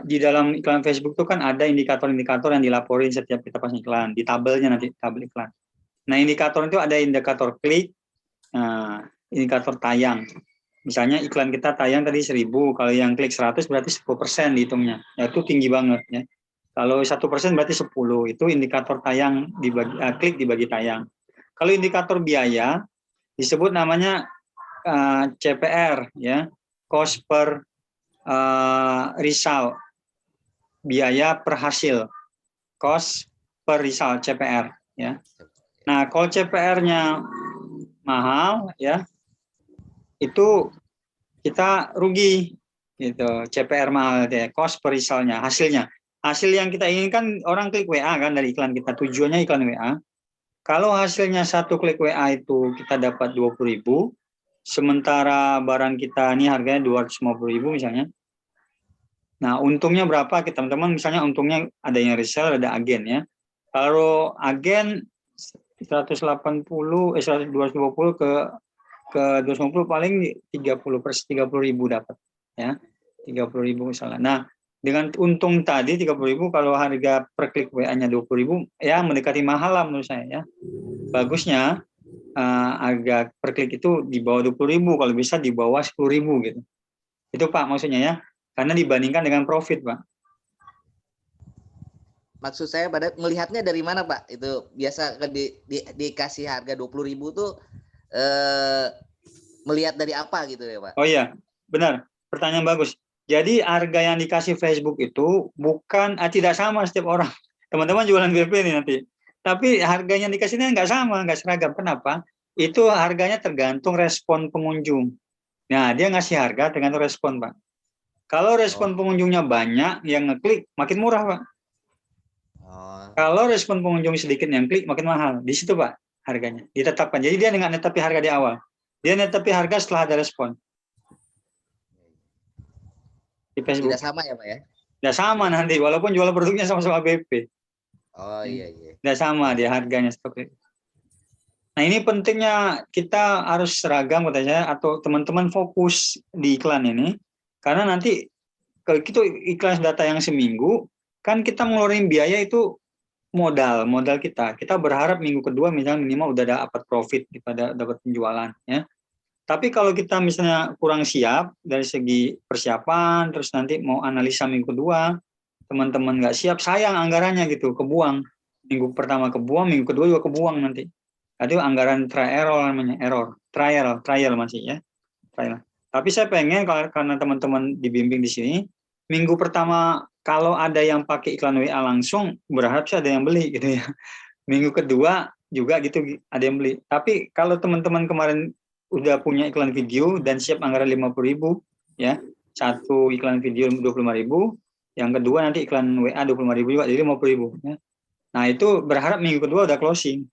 Di dalam iklan Facebook itu kan ada indikator-indikator yang dilaporin setiap kita pasang iklan, di tabelnya nanti, tabel iklan. Nah, indikator itu ada indikator klik, indikator tayang. Misalnya iklan kita tayang tadi 1.000, kalau yang klik 100 berarti 10% dihitungnya. Ya, itu tinggi banget, ya. Kalau 1% berarti 10, itu indikator tayang dibagi klik dibagi tayang. Kalau indikator biaya disebut namanya CPR, ya, cost per result, biaya per hasil, cost per result, CPR, ya. Nah, kalau CPR-nya mahal, ya, itu kita rugi, gitu. CPR mahal, ya, cost per result-nya, hasilnya. Hasil yang kita inginkan orang klik WA kan dari iklan kita, tujuannya iklan WA. Kalau hasilnya 1 klik WA itu kita dapat 20.000, sementara barang kita ini harganya 250.000 misalnya. Nah, untungnya berapa kita teman-teman? Misalnya untungnya ada yang reseller, ada agen, ya. Kalau agen 250 ke 250 paling 30.000 dapat, ya. 30.000 misalnya. Nah, dengan untung tadi 30.000, kalau harga per klik WA-nya 20.000, ya mendekati mahal lah menurut saya, ya. Bagusnya harga per klik itu di bawah 20.000, kalau bisa di bawah 10.000 gitu. Itu Pak maksudnya, ya. Karena dibandingkan dengan profit, Pak. Maksud saya pada melihatnya dari mana Pak? Itu biasa dikasih harga 20.000 tuh melihat dari apa gitu ya Pak? Oh iya, benar. Pertanyaan bagus. Jadi harga yang dikasih Facebook itu bukan tidak sama setiap orang. Teman-teman jualan BP nih nanti. Tapi harganya yang dikasihnya nggak sama, nggak seragam. Kenapa? Itu harganya tergantung respon pengunjung. Nah, dia ngasih harga tergantung respon, Pak. Kalau respon pengunjungnya banyak yang ngeklik, makin murah, Pak. Kalau respon pengunjung sedikit yang klik, makin mahal. Di situ, Pak, harganya ditetapkan. Jadi dia nggak netapi harga di awal. Dia netapi harga setelah ada respon. Di Facebook. Tidak sama ya, Pak ya? Tidak sama nanti, walaupun jual produknya sama-sama BP. Oh iya iya. Tidak sama dia harganya seperti itu. Nah, ini pentingnya kita harus seragam kata saya, atau teman-teman fokus di iklan ini, karena nanti kalau itu iklan data yang seminggu, kan kita ngeluarin biaya itu modal kita. Kita berharap minggu kedua misalnya minimal udah dapat profit, dapat penjualan, ya. Tapi kalau kita misalnya kurang siap dari segi persiapan, terus nanti mau analisa minggu kedua, teman-teman nggak siap, sayang anggarannya gitu, kebuang. Minggu pertama kebuang, minggu kedua juga kebuang nanti. Itu anggaran trial namanya, trial masih ya, trial. Tapi saya pengen karena teman-teman dibimbing di sini, minggu pertama kalau ada yang pakai iklan WA langsung, berharap sih ada yang beli gitu ya. Minggu kedua juga gitu ada yang beli. Tapi kalau teman-teman kemarin udah punya iklan video dan siap anggaran 50.000 ya, satu iklan video 25.000, yang kedua nanti iklan WA 25.000 juga, jadi 50.000 ya. Nah, itu berharap minggu kedua udah closing.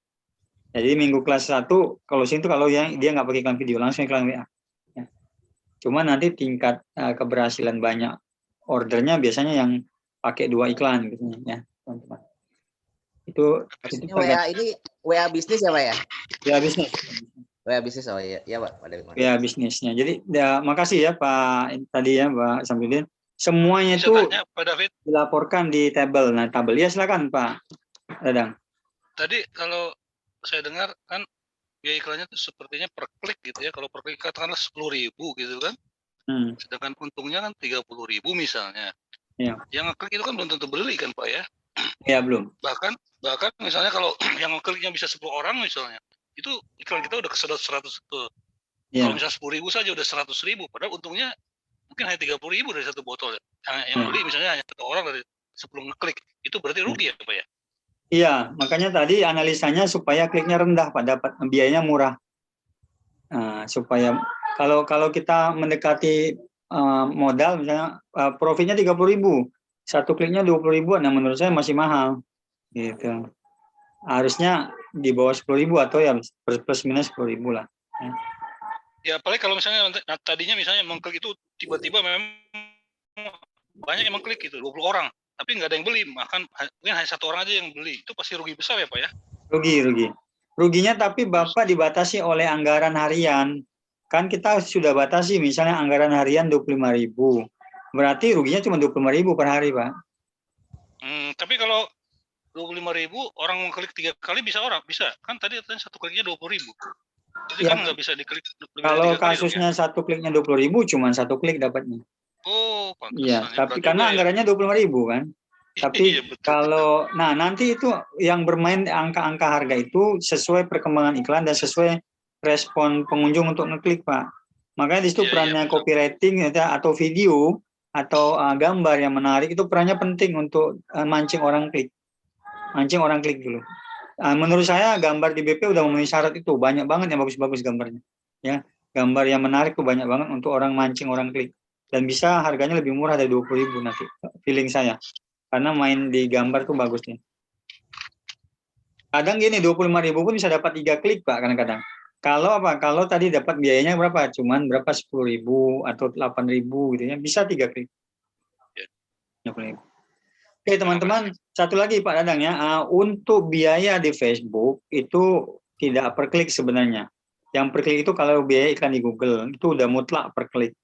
Jadi minggu kelas 1 closing itu kalau yang dia nggak pakai iklan video, langsung iklan WA. Ya. Cuma nanti tingkat keberhasilan banyak ordernya biasanya yang pakai 2 iklan gitu ya, teman-teman. Itu WA ini WA bisnis ya, Pak ya? WA bisnis. WA bisnis, oh iya, ya Pak. WA bisnisnya. Jadi ya, makasih ya Pak tadi ya Pak Samsudin. Semuanya itu dilaporkan di tabel. Nah, tabel ya silakan Pak Dadang. Tadi kalau saya dengar kan biaya iklannya itu sepertinya per klik gitu ya. Kalau per klik katakanlah 10.000 gitu kan. Sedangkan untungnya kan 30.000 misalnya. Ya. Yang ngeklik itu kan belum tentu beli kan Pak ya? Ya belum. Bahkan misalnya kalau yang ngekliknya bisa 10 orang misalnya, itu iklan kita udah kesedot 100 tuh. Ya. Kalau misalnya 10.000 saja udah 100.000, padahal untungnya mungkin hanya 30.000 dari satu botol ya. Yang beli misalnya hanya 1 orang dari 10 ngeklik, itu berarti rugi ya Pak ya? Iya, makanya tadi analisanya supaya kliknya rendah Pak, dapat biayanya murah. Nah, supaya kalau kita mendekati modal misalnya profitnya 30.000, satu kliknya 20.000, nah menurut saya masih mahal. Gitu. Harusnya di bawah 10.000 atau ya plus minus 10.000 lah. Ya, apalagi kalau misalnya tadinya misalnya mengklik itu tiba-tiba memang banyak yang mengklik gitu, 20 orang. Tapi nggak ada yang beli, mungkin hanya 1 orang aja yang beli, itu pasti rugi besar ya Pak ya? Rugi. Ruginya tapi Bapak dibatasi oleh anggaran harian. Kan kita sudah batasi misalnya anggaran harian 25.000. Berarti ruginya cuma 25.000 per hari Pak. Tapi kalau 25.000 orang mengklik 3 kali bisa kan tadi katanya satu kliknya 20.000. Jadi ya, kan nggak bisa diklik. Kalau kasusnya ya? Satu kliknya 20.000, cuma satu klik dapatnya. Oh, pantesan. Iya, tapi karena anggarannya 25.000 kan. Tapi iya, kalau nanti itu yang bermain angka-angka harga itu sesuai perkembangan iklan dan sesuai respon pengunjung untuk ngeklik Pak. Makanya di situ perannya copywriting atau video atau gambar yang menarik itu perannya penting untuk mancing orang klik. Mancing orang klik dulu. Menurut saya gambar di BP udah memenuhi syarat itu, banyak banget yang bagus-bagus gambarnya. Ya, gambar yang menarik tuh banyak banget untuk orang mancing orang klik. Dan bisa harganya lebih murah dari 20.000 nanti, feeling saya. Karena main di gambar tuh bagus nih. Kadang gini, 25.000 pun bisa dapat 3 klik Pak, kadang-kadang. Kalau tadi dapat biayanya berapa? Cuman berapa 10.000 atau 8.000 gitu ya, bisa 3 klik. Oke teman-teman, satu lagi Pak Dadang ya, untuk biaya di Facebook itu tidak per klik sebenarnya. Yang per klik itu kalau biaya iklan di Google, itu udah mutlak per klik.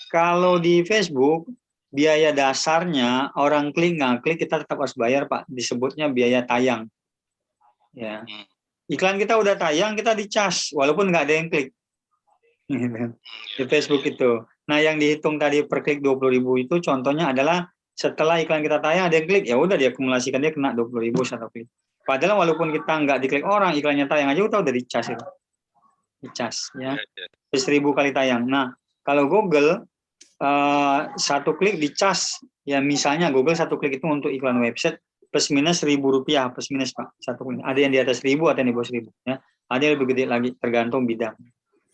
Kalau di Facebook, biaya dasarnya orang klik nggak klik kita tetap harus bayar Pak, disebutnya biaya tayang. Ya, iklan kita udah tayang kita dicas walaupun nggak ada yang klik. Di Facebook itu. Nah yang dihitung tadi per klik 20.000 itu contohnya adalah setelah iklan kita tayang ada yang klik, ya udah diakumulasikan dia kena 20.000 satu klik. Padahal walaupun kita nggak diklik orang, iklannya tayang aja udah dicas itu. Dicas ya. 1.000 kali tayang. Nah kalau Google satu klik dicas ya, misalnya Google satu klik itu untuk iklan website plus minus Rp1.000 plus minus Pak, satu klik. Ada yang di atas 1.000, ada yang di bawah 1.000 ya. Ada yang lebih gede lagi tergantung bidang.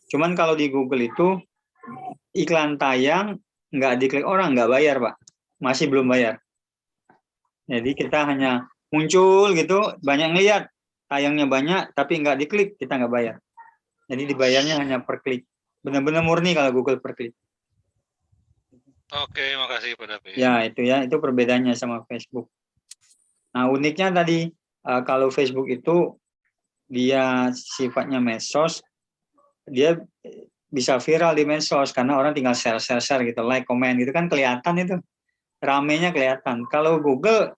Cuman kalau di Google itu iklan tayang nggak diklik orang, nggak bayar Pak, masih belum bayar. Jadi kita hanya muncul gitu, banyak ngeliat, tayangnya banyak, tapi nggak diklik, kita nggak bayar. Jadi dibayarnya hanya per klik. Benar-benar murni kalau Google per klik. Oke, makasih Pak David. Ya, itu perbedaannya sama Facebook. Nah, uniknya tadi, kalau Facebook itu dia sifatnya medsos, dia bisa viral di medsos, karena orang tinggal share gitu, like, komen gitu kan kelihatan itu. Ramenya kelihatan. Kalau Google,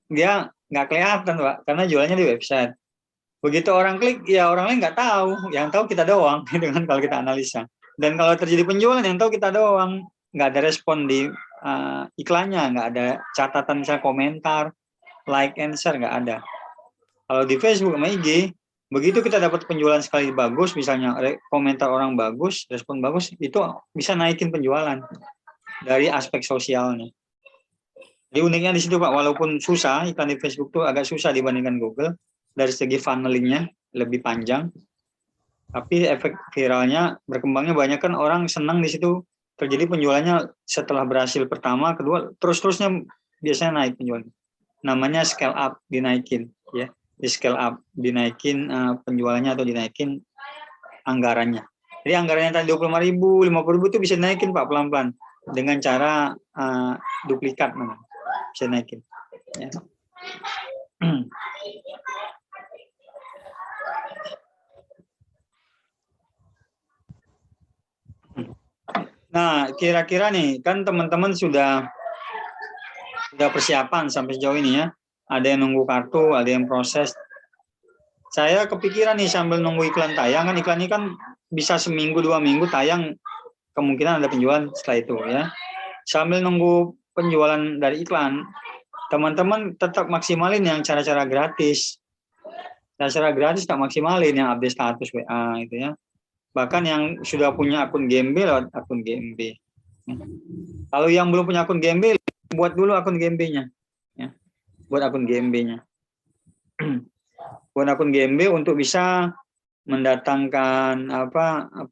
dia nggak kelihatan, Pak, karena jualannya di website. Begitu orang klik, ya orang lain nggak tahu, yang tahu kita doang, gitu kan kalau kita analisa. Dan kalau terjadi penjualan, yang tahu kita doang, nggak ada respon di iklannya, nggak ada catatan misalnya komentar, like and share, nggak ada. Kalau di Facebook sama IG, begitu kita dapat penjualan sekali bagus, misalnya komentar orang bagus, respon bagus, itu bisa naikin penjualan dari aspek sosialnya. Jadi uniknya di situ Pak, walaupun susah, iklan di Facebook itu agak susah dibandingkan Google, dari segi funnelingnya lebih panjang, tapi efek viralnya berkembangnya banyak kan orang senang di situ, terjadi penjualannya setelah berhasil pertama, kedua, terus-terusnya biasanya naik penjualan. Namanya scale up, dinaikin ya, di scale up, dinaikin penjualannya atau dinaikin anggarannya. Jadi anggarannya tadi 25.000, 50.000 itu bisa dinaikin Pak pelan-pelan dengan cara duplikat namanya, bisa naikin. Ya. Nah, kira-kira nih, kan teman-teman sudah persiapan sampai sejauh ini ya. Ada yang nunggu kartu, ada yang proses. Saya kepikiran nih sambil nunggu iklan tayang, kan iklan ini kan bisa seminggu, 2 minggu tayang, kemungkinan ada penjualan setelah itu ya. Sambil nunggu penjualan dari iklan, teman-teman tetap maksimalin yang cara-cara gratis. Cara-cara gratis tak maksimalin, yang update status WA gitu ya. Bahkan yang sudah punya akun GMB lewat akun GMB. Kalau yang belum punya akun GMB, buat dulu akun GMB-nya. Ya. Buat akun GMB-nya. Buat akun GMB untuk bisa mendatangkan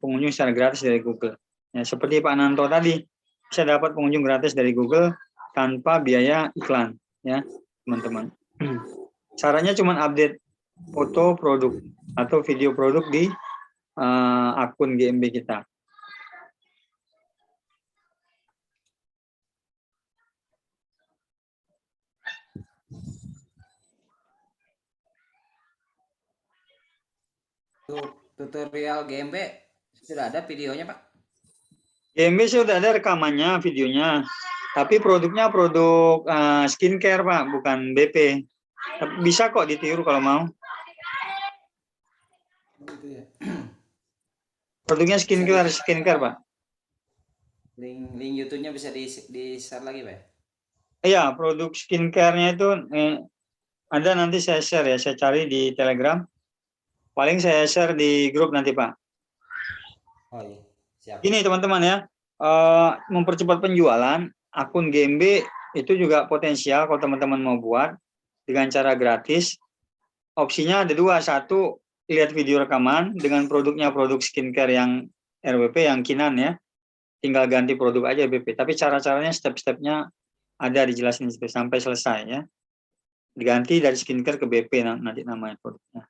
pengunjung secara gratis dari Google. Ya, seperti Pak Nanto tadi, bisa dapat pengunjung gratis dari Google tanpa biaya iklan, ya teman-teman. Caranya cuma update foto produk atau video produk di akun GMB kita. Tutorial GMB sudah ada videonya Pak? GMB sudah ada rekamannya, videonya. Tapi produknya produk skincare Pak, bukan BP. Bisa kok ditiru kalau mau. Produknya skincare Pak. Link YouTube-nya bisa di-share lagi Pak? Iya, produk skincare-nya itu ada, nanti saya share ya, saya cari di Telegram. Paling saya share di grup nanti Pak. Oh iya, siap. Ini teman-teman ya, mempercepat penjualan, akun GMB itu juga potensial kalau teman-teman mau buat dengan cara gratis. Opsinya ada 2, 1, lihat video rekaman dengan produknya produk skincare yang RWP, yang Kinan ya, tinggal ganti produk aja BP. Tapi cara-caranya, step-stepnya ada dijelasin sampai selesai ya. Diganti dari skincare ke BP nanti namanya produknya.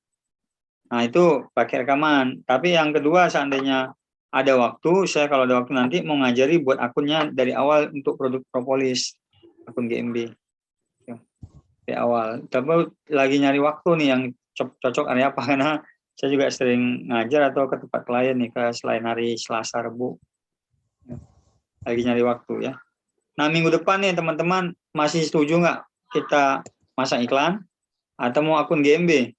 Nah itu pakai rekaman. Tapi yang kedua, seandainya ada waktu, saya kalau ada waktu nanti mau ngajari buat akunnya dari awal untuk produk propolis, akun GMB dari awal. Tapi lagi nyari waktu nih yang cocok area apa, karena saya juga sering ngajar atau ke tempat klien nih, ke selain hari Selasa, Rabu. Lagi nyari waktu ya. Nah minggu depan nih teman-teman, masih setuju nggak kita masang iklan atau mau akun GMB?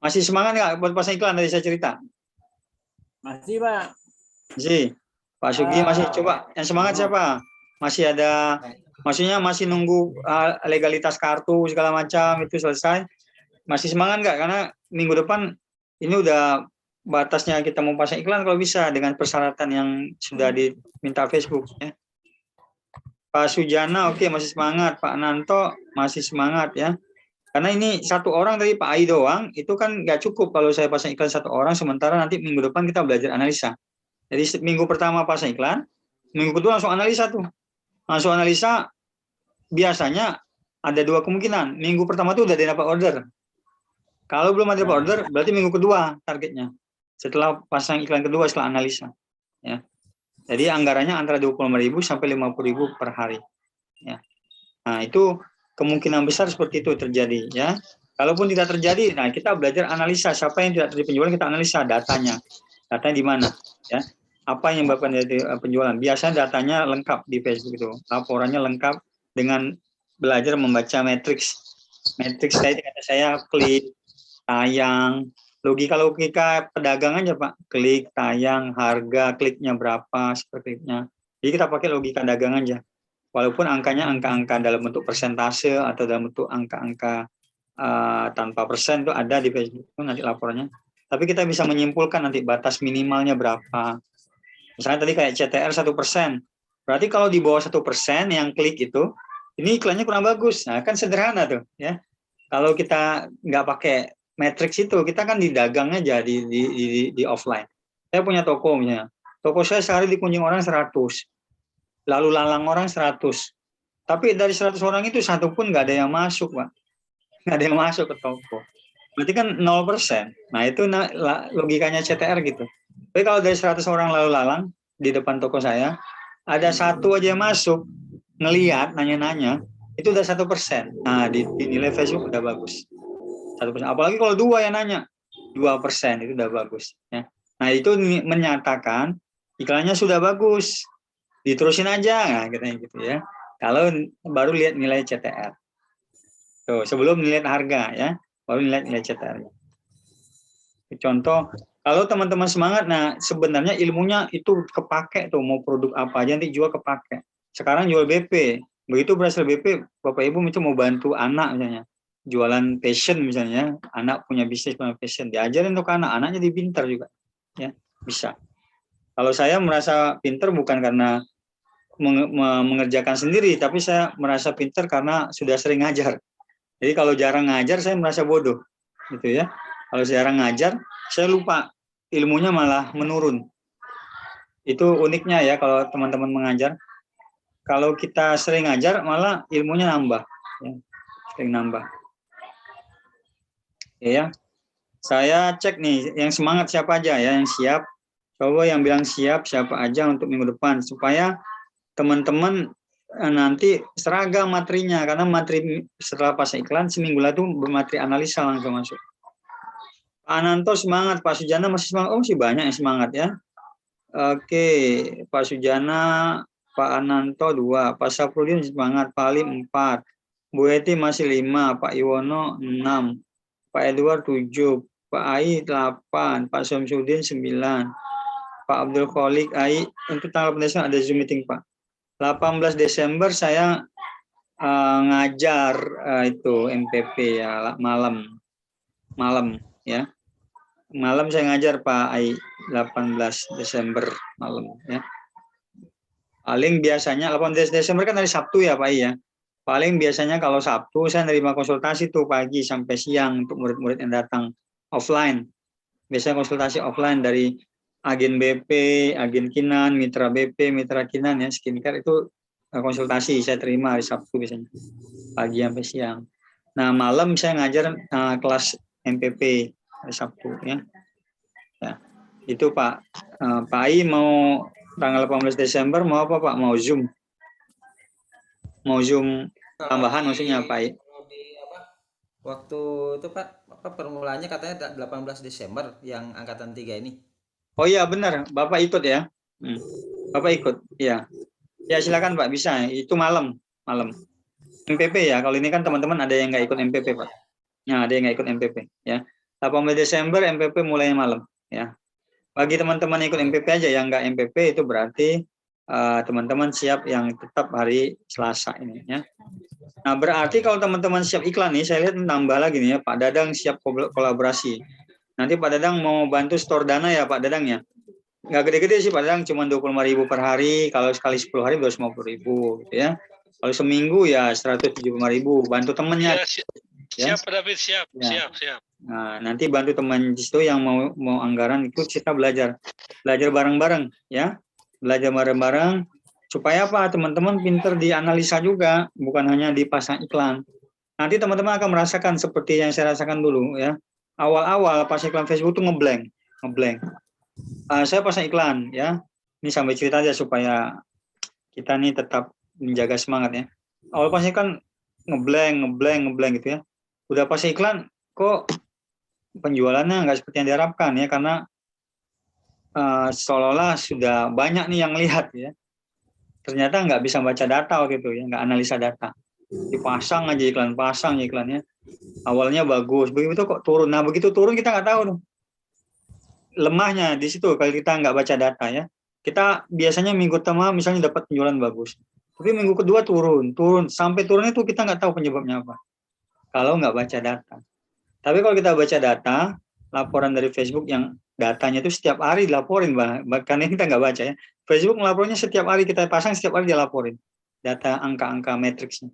Masih semangat nggak buat pasang iklan tadi saya cerita? Masih Pak. Masih. Pak Sugi masih. Coba yang semangat siapa? Masih ada, maksudnya masih nunggu legalitas kartu segala macam itu selesai. Masih semangat nggak? Karena minggu depan ini udah batasnya kita mau pasang iklan kalau bisa dengan persyaratan yang sudah diminta Facebook ya. Pak Sujana oke, masih semangat. Pak Nanto masih semangat ya. Karena ini satu orang dari Pak Ai doang, itu kan nggak cukup kalau saya pasang iklan satu orang, sementara nanti minggu depan kita belajar analisa. Jadi minggu pertama pasang iklan, minggu kedua langsung analisa tuh. Langsung analisa, biasanya ada dua kemungkinan. Minggu pertama tuh udah dapat order. Kalau belum ada dapat order, berarti minggu kedua targetnya. Setelah pasang iklan kedua, setelah analisa. Ya. Jadi anggarannya antara 25.000 sampai 50.000 per hari. Ya. Nah, itu kemungkinan besar seperti itu terjadi, ya. Kalaupun tidak terjadi, nah kita belajar analisa siapa yang tidak terjadi penjualan, kita analisa datanya di mana, ya. Apa yang menyebabkan dari penjualan? Biasanya datanya lengkap di Facebook itu, laporannya lengkap dengan belajar membaca matriks. Matriks tadi kata saya klik, tayang, logika pedagang aja Pak, klik, tayang, harga, kliknya berapa, seperti kliknya. Jadi kita pakai logika dagang aja. Walaupun angkanya angka-angka dalam bentuk persentase atau dalam bentuk angka-angka tanpa persen itu ada di Facebook itu nanti laporannya. Tapi kita bisa menyimpulkan nanti batas minimalnya berapa. Misalnya tadi kayak CTR 1%. Berarti kalau di bawah 1% yang klik itu, ini iklannya kurang bagus. Nah kan sederhana tuh, ya. Kalau kita nggak pakai matriks itu, kita kan di dagang aja di offline. Saya punya toko misalnya. Toko saya sehari dikunjungi orang 100. Lalu lalang orang 100. Tapi dari 100 orang itu satu pun nggak ada yang masuk, Pak. Nggak ada yang masuk ke toko. Berarti kan 0%. Nah, itu logikanya CTR gitu. Tapi kalau dari 100 orang lalu lalang di depan toko saya, ada satu aja yang masuk, ngelihat, nanya-nanya, itu udah 1%. Nah, dinilai Facebook udah bagus. 1%. Apalagi kalau 2 yang nanya, 2% itu udah bagus. Ya. Nah, itu menyatakan iklannya sudah bagus. Diterusin aja, nah, gitu ya. Kalau baru lihat nilai CTR. Tuh, sebelum lihat harga ya, baru lihat nilai CTR. Contoh, kalau teman-teman semangat, nah sebenarnya ilmunya itu kepake tuh, mau produk apa aja nanti jual kepake. Sekarang jual BP, begitu berhasil BP, Bapak Ibu itu mau bantu anak misalnya, jualan fashion misalnya, anak punya bisnis punya fashion, diajarin untuk anak, anaknya jadi pintar juga, ya bisa. Kalau saya merasa pintar bukan karena mengerjakan sendiri, tapi saya merasa pintar karena sudah sering ngajar. Jadi kalau jarang ngajar, saya merasa bodoh, gitu ya. Kalau jarang ngajar, saya lupa, ilmunya malah menurun. Itu uniknya ya kalau teman-teman mengajar. Kalau kita sering ngajar, malah ilmunya nambah, ya. Sering nambah. Ya, saya cek nih, yang semangat siapa aja ya, yang siap. Coba yang bilang siap siapa aja untuk minggu depan, supaya teman-teman nanti seragam materinya, karena materi setelah pasang iklan seminggu lalu bermateri analisa langsung masuk. Pak Ananto semangat, Pak Sujana masih semangat, masih banyak yang semangat ya. Oke, Pak Sujana, Pak Ananto 2, Pak Saprudin semangat, Pak Ali 4, Bu Eti masih 5, Pak Iwono 6, Pak Edward 7, Pak Ai 8, Pak Somsudin 9, Pak Abdul Kholik Ai. Untuk tanggal pendesakan ada Zoom meeting Pak. 18 Desember saya ngajar itu MPP ya, malam ya. Malam saya ngajar Pak Ai, 18 Desember malam ya. Paling biasanya 18 Desember kan hari Sabtu ya Pak Ai ya. Paling biasanya kalau Sabtu saya nerima konsultasi tuh pagi sampai siang untuk murid-murid yang datang offline. Biasanya konsultasi offline dari agen BP, agen Kinan, mitra BP, mitra Kinan ya, skincare itu konsultasi saya terima hari Sabtu biasanya, pagi sampai siang. Nah malam saya ngajar kelas MPP hari Sabtu ya. Ya itu Pak. Pak Ai mau tanggal 18 Desember mau apa Pak? Mau Zoom? Mau Zoom tambahan maksudnya Pak Ai? Waktu itu Pak, permulaannya katanya 18 Desember yang angkatan 3 ini. Oh iya benar, Bapak ikut ya. Bapak ikut, ya. Ya silakan Pak, bisa. Itu malam. MPP ya. Kalau ini kan teman-teman ada yang nggak ikut MPP Pak. Nah, ada yang nggak ikut MPP ya. 18 Desember MPP mulainya malam ya. Bagi teman-teman yang ikut MPP aja, yang nggak MPP itu berarti teman-teman siap yang tetap hari Selasa ini ya. Nah berarti kalau teman-teman siap iklan nih, saya lihat nambah lagi nih ya, Pak Dadang siap kolaborasi. Nanti Pak Dadang mau bantu store dana ya Pak Dadang ya. Nggak gede-gede sih Pak Dadang, cuma 25.000 per hari, kalau sekali 10 hari 250.000 gitu ya. Kalau seminggu ya 175.000, bantu temennya. Ya, Ya. Siap, Pak David, siap, Ya. siap. Nah, nanti bantu teman di situ yang mau anggaran ikut, kita belajar bareng-bareng ya, belajar bareng-bareng supaya apa, teman-teman pinter dianalisa juga, bukan hanya dipasang iklan. Nanti teman-teman akan merasakan seperti yang saya rasakan dulu ya. Awal-awal pas iklan Facebook tuh ngeblank. Saya pasang iklan ya. Ini sampai cerita aja supaya kita nih tetap menjaga semangat ya. Awal pas iklan ngeblank gitu ya. Udah pas iklan kok penjualannya nggak seperti yang diharapkan ya, karena seolah-olah sudah banyak nih yang lihat ya. Ternyata nggak bisa baca data gitu ya, nggak analisa data. Dipasang aja iklannya. Awalnya bagus, begitu kok turun. Nah begitu turun kita nggak tahu tuh. Lemahnya di situ kalau kita nggak baca data ya. Kita biasanya minggu pertama misalnya dapat penjualan bagus, tapi minggu kedua turun sampai turun itu kita nggak tahu penyebabnya apa. Kalau nggak baca data. Tapi kalau kita baca data, laporan dari Facebook yang datanya itu setiap hari dilaporin, bahkan ini kita nggak baca ya. Facebook melapornya setiap hari, kita pasang setiap hari dia laporin data angka-angka matriksnya.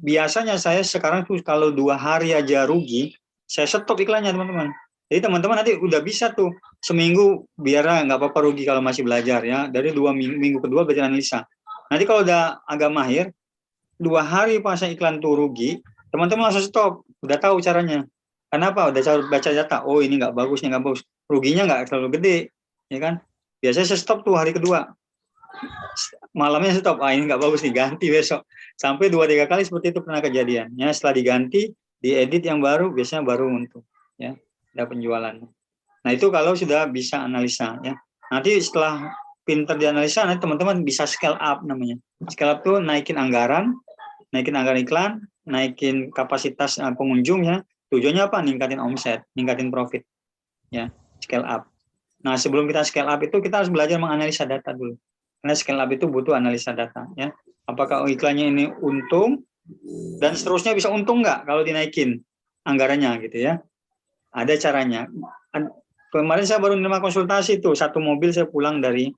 Biasanya saya sekarang tuh kalau 2 hari aja rugi, saya stop iklannya teman-teman. Jadi teman-teman nanti udah bisa tuh seminggu biar nggak apa-apa rugi kalau masih belajar ya. Dari 2 minggu kedua belajar analisa. Nanti kalau udah agak mahir, 2 hari pasang iklan tuh rugi, teman-teman langsung stop. Udah tahu caranya. Kenapa? Udah baca data. Oh ini nggak bagus, ini nggak bagus. Ruginya nggak terlalu gede, ya kan? Biasanya saya stop tuh hari kedua. Malamnya stop. Ini nggak bagus nih, ganti besok. Sampai 2-3 kali seperti itu pernah kejadian. Ya, setelah diganti, diedit yang baru, biasanya baru untung. Ya, ada penjualan. Nah itu kalau sudah bisa analisa. Ya, nanti setelah pinter dianalisa, nanti teman-teman bisa scale up namanya. Scale up tuh naikin anggaran iklan, naikin kapasitas pengunjung ya. Tujuannya apa? Ningkatin omset, ningkatin profit. Ya, scale up. Nah, sebelum kita scale up itu kita harus belajar menganalisa data dulu. Karena scale up itu butuh analisa data ya. Apakah iklannya ini untung dan seterusnya bisa untung nggak kalau dinaikin anggarannya gitu ya. Ada caranya. Kemarin saya baru menerima konsultasi tuh, satu mobil saya pulang dari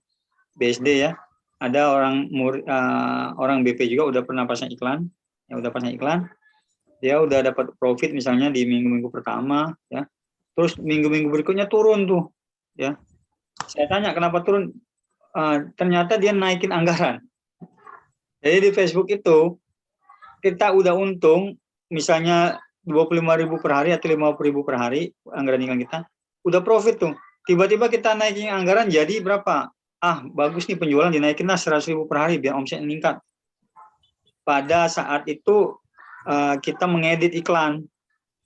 BSD ya. Ada orang BP juga udah pernah pasang iklan, dia udah dapat profit misalnya di minggu-minggu pertama ya, terus minggu-minggu berikutnya turun tuh ya. Saya tanya kenapa turun, ternyata dia naikin anggaran. Jadi di Facebook itu kita udah untung misalnya 25.000 per hari atau 50.000 per hari anggaran iklan kita, udah profit tuh. Tiba-tiba kita naikin anggaran jadi berapa? Bagus nih penjualan, dinaikin lah 100.000 per hari biar omset meningkat. Pada saat itu kita mengedit iklan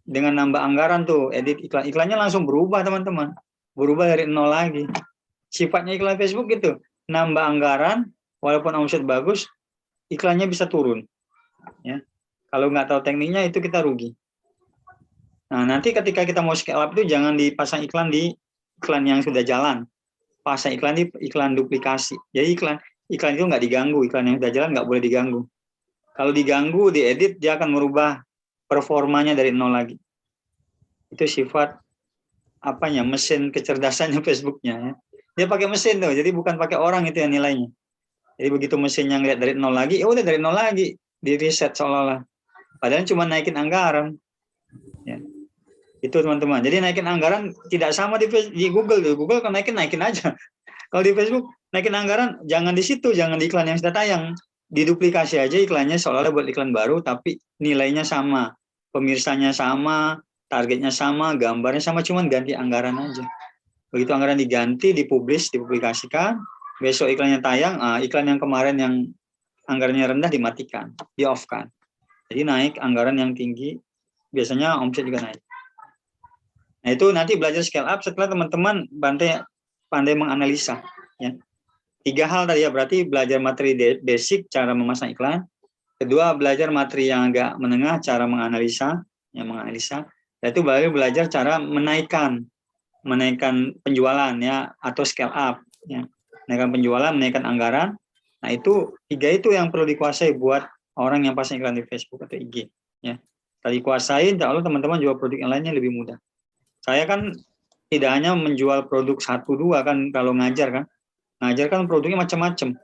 dengan nambah anggaran tuh, edit iklannya langsung berubah teman-teman, berubah dari nol lagi. Sifatnya iklan Facebook gitu, nambah anggaran walaupun omset bagus, iklannya bisa turun. Ya, kalau nggak tahu tekniknya itu kita rugi. Nah nanti ketika kita mau scale up itu jangan dipasang iklan di iklan yang sudah jalan. Pasang iklan di iklan duplikasi. Jadi iklan itu nggak diganggu, iklan yang sudah jalan nggak boleh diganggu. Kalau diganggu, diedit, dia akan merubah performanya dari nol lagi. Itu sifat mesin kecerdasannya Facebooknya. Ya. Dia pakai mesin tuh, jadi bukan pakai orang itu yang nilainya. Jadi begitu mesinnya ngeliat dari nol lagi, ya udah dari nol lagi, di reset seolah-olah. Padahal cuma naikin anggaran. Ya. Itu teman-teman. Jadi naikin anggaran tidak sama di Google. Di Google kan naikin aja. Kalau di Facebook naikin anggaran jangan di situ, jangan di iklan yang sudah tayang. Diduplikasi aja iklannya seolah-olah buat iklan baru tapi nilainya sama, pemirsanya sama, targetnya sama, gambarnya sama, cuman ganti anggaran aja. Begitu anggaran diganti, dipublikasikan, besok iklannya tayang, iklan yang kemarin yang anggarannya rendah dimatikan, di-off-kan. Jadi naik anggaran yang tinggi, biasanya omset juga naik. Nah itu nanti belajar scale up setelah teman-teman pandai menganalisa. Ya. 3 hal tadi ya, berarti belajar materi basic, cara memasang iklan. Kedua, belajar materi yang agak menengah, cara menganalisa. Dan itu baru belajar cara menaikkan penjualan ya, atau scale up. Ya. Menaikkan penjualan, menaikkan anggaran. Nah itu 3 itu yang perlu dikuasai buat orang yang pasang iklan di Facebook atau IG. Ya. Kalau dikuasain, insya Allah teman-teman jual produk yang lainnya lebih mudah. Saya kan tidak hanya menjual produk 1-2 kan kalau ngajar kan. Ngajar kan produknya macam-macam.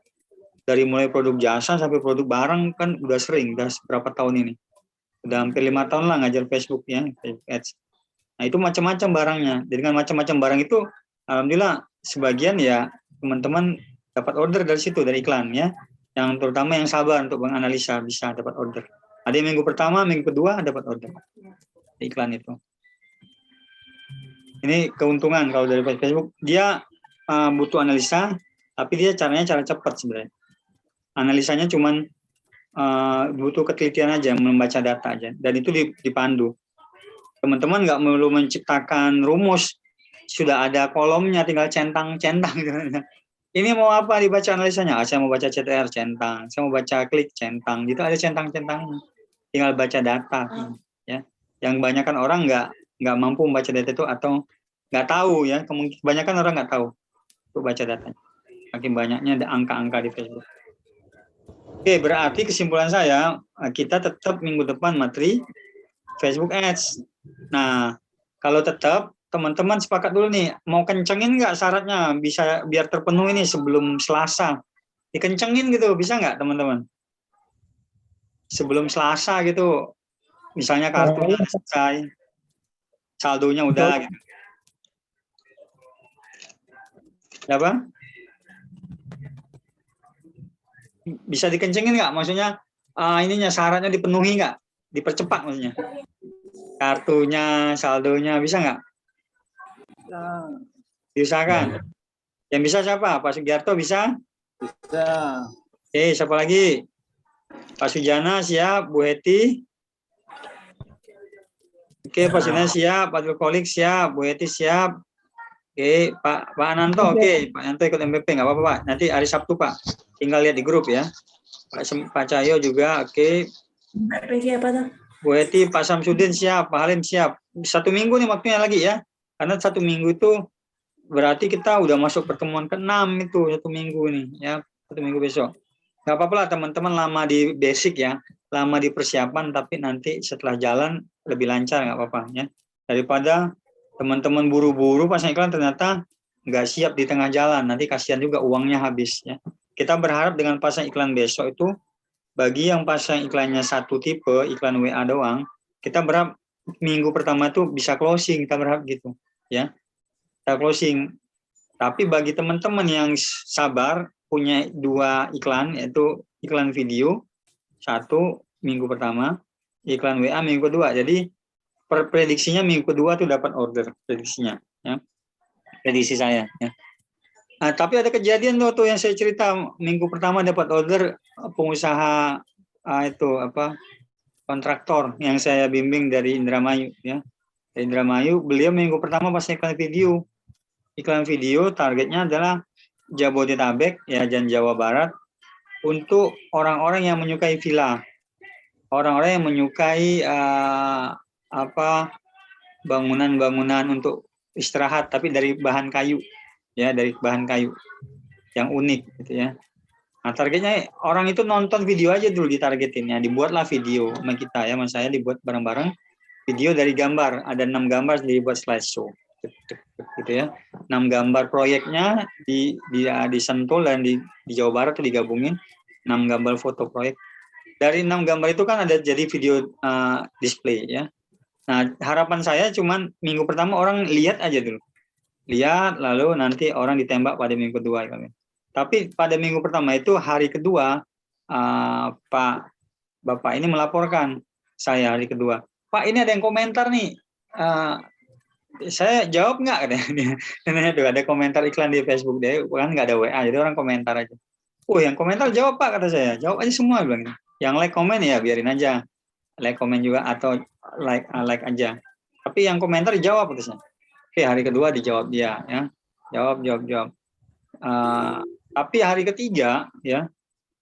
Dari mulai produk jasa sampai produk barang kan udah sering, udah berapa tahun ini. Udah hampir 5 tahun lah ngajar Facebook ya, Facebook Ads. Nah itu macam-macam barangnya. Dengan macam-macam barang itu, alhamdulillah sebagian ya teman-teman dapat order dari situ, dari iklan ya. Yang terutama yang sabar untuk menganalisa bisa dapat order. Ada yang minggu pertama, minggu kedua dapat order iklan itu. Ini keuntungan kalau dari Facebook, dia butuh analisa, tapi dia caranya cara cepat sebenarnya. Analisanya cuman butuh ketelitian aja, membaca data aja, dan itu dipandu. Teman-teman nggak perlu menciptakan rumus, sudah ada kolomnya, tinggal centang-centang. Ini mau apa dibaca analisanya? Saya mau baca CTR, centang. Saya mau baca klik, centang. Gitu ada centang-centangnya. Tinggal baca data, ya. Yang kebanyakan orang nggak mampu membaca data itu atau nggak tahu ya. Kebanyakan orang nggak tahu untuk baca data. Makin banyaknya ada angka-angka di Facebook. Oke, berarti kesimpulan saya, kita tetap minggu depan materi Facebook Ads. Nah, kalau tetap, teman-teman sepakat dulu nih, mau kencengin nggak syaratnya, bisa biar terpenuhi nih sebelum Selasa. Dikencengin gitu, bisa nggak teman-teman? Sebelum Selasa gitu, misalnya kartunya selesai, saldonya udah gitu. Apa? Bisa dikencengin nggak? Maksudnya ininya syaratnya dipenuhi nggak? Dipercepat maksudnya. Kartunya, saldonya bisa nggak? Diusahakan. Yang bisa siapa? Pak Sugiarto bisa? Bisa. Oke, siapa lagi? Pak Sujana siap, Bu Heti. Oke, Pak Sujana siap, Pak Dulkolik siap, Bu Heti siap. Oke, Pak Ananto, oke, Pak Ananto ikut MPP, nggak apa-apa Pak. Nanti hari Sabtu Pak, tinggal lihat di grup ya. Pak Cahyo juga, oke. Bu Heti, Pak Samsudin siap, Pak Halim siap. 1 minggu nih waktunya lagi ya, karena 1 minggu itu berarti kita udah masuk pertemuan ke-6 itu 1 minggu nih ya, 1 minggu besok. Nggak apa-apa lah teman-teman, lama di basic ya, lama di persiapan, tapi nanti setelah jalan lebih lancar, nggak apa-apa ya. Daripada teman-teman buru-buru pasang iklan ternyata nggak siap di tengah jalan, nanti kasihan juga uangnya habis ya. Kita berharap dengan pasang iklan besok itu, bagi yang pasang iklannya 1 tipe, iklan WA doang, kita berharap minggu pertama itu bisa closing, kita berharap gitu ya. Kita closing. Tapi bagi teman-teman yang sabar, punya 2 iklan, yaitu iklan video 1 minggu pertama, iklan WA minggu kedua. Jadi prediksinya minggu kedua tuh dapat order, prediksinya ya. Prediksi saya ya. Nah, tapi ada kejadian tuh yang saya cerita, minggu pertama dapat order pengusaha itu apa, kontraktor yang saya bimbing dari Indramayu ya. Dari Indramayu, beliau minggu pertama pas iklan video. Iklan video targetnya adalah Jabodetabek ya, dan Jawa Barat, untuk orang-orang yang menyukai villa, orang-orang yang menyukai bangunan-bangunan untuk istirahat tapi dari bahan kayu ya, dari bahan kayu yang unik gitu ya. Nah, targetnya orang itu nonton video aja dulu, ditargetin ya, dibuatlah video sama kita ya, sama saya dibuat bareng-bareng video dari gambar, ada 6 gambar dibuat slideshow gitu ya. 6 gambar proyeknya disentul dan di Jawa Barat tuh digabungin 6 gambar foto proyek. Dari 6 gambar itu kan ada jadi video display ya. Nah, harapan saya cuman minggu pertama orang lihat aja dulu. Lihat, lalu nanti orang ditembak pada minggu kedua. Tapi pada minggu pertama itu, hari kedua, Bapak ini melaporkan saya hari kedua. Pak, ini ada yang komentar nih. Saya jawab nggak? Katanya tuh ada komentar iklan di Facebook, dia kan nggak ada WA, jadi orang komentar aja. Oh, yang komentar jawab Pak, kata saya. Jawab aja semua, bilang. Yang like komen ya biarin aja. Like komen juga atau like aja. Tapi yang komentar dijawab terusnya. Oke, hari kedua dijawab dia ya. Jawab. Tapi hari ketiga ya,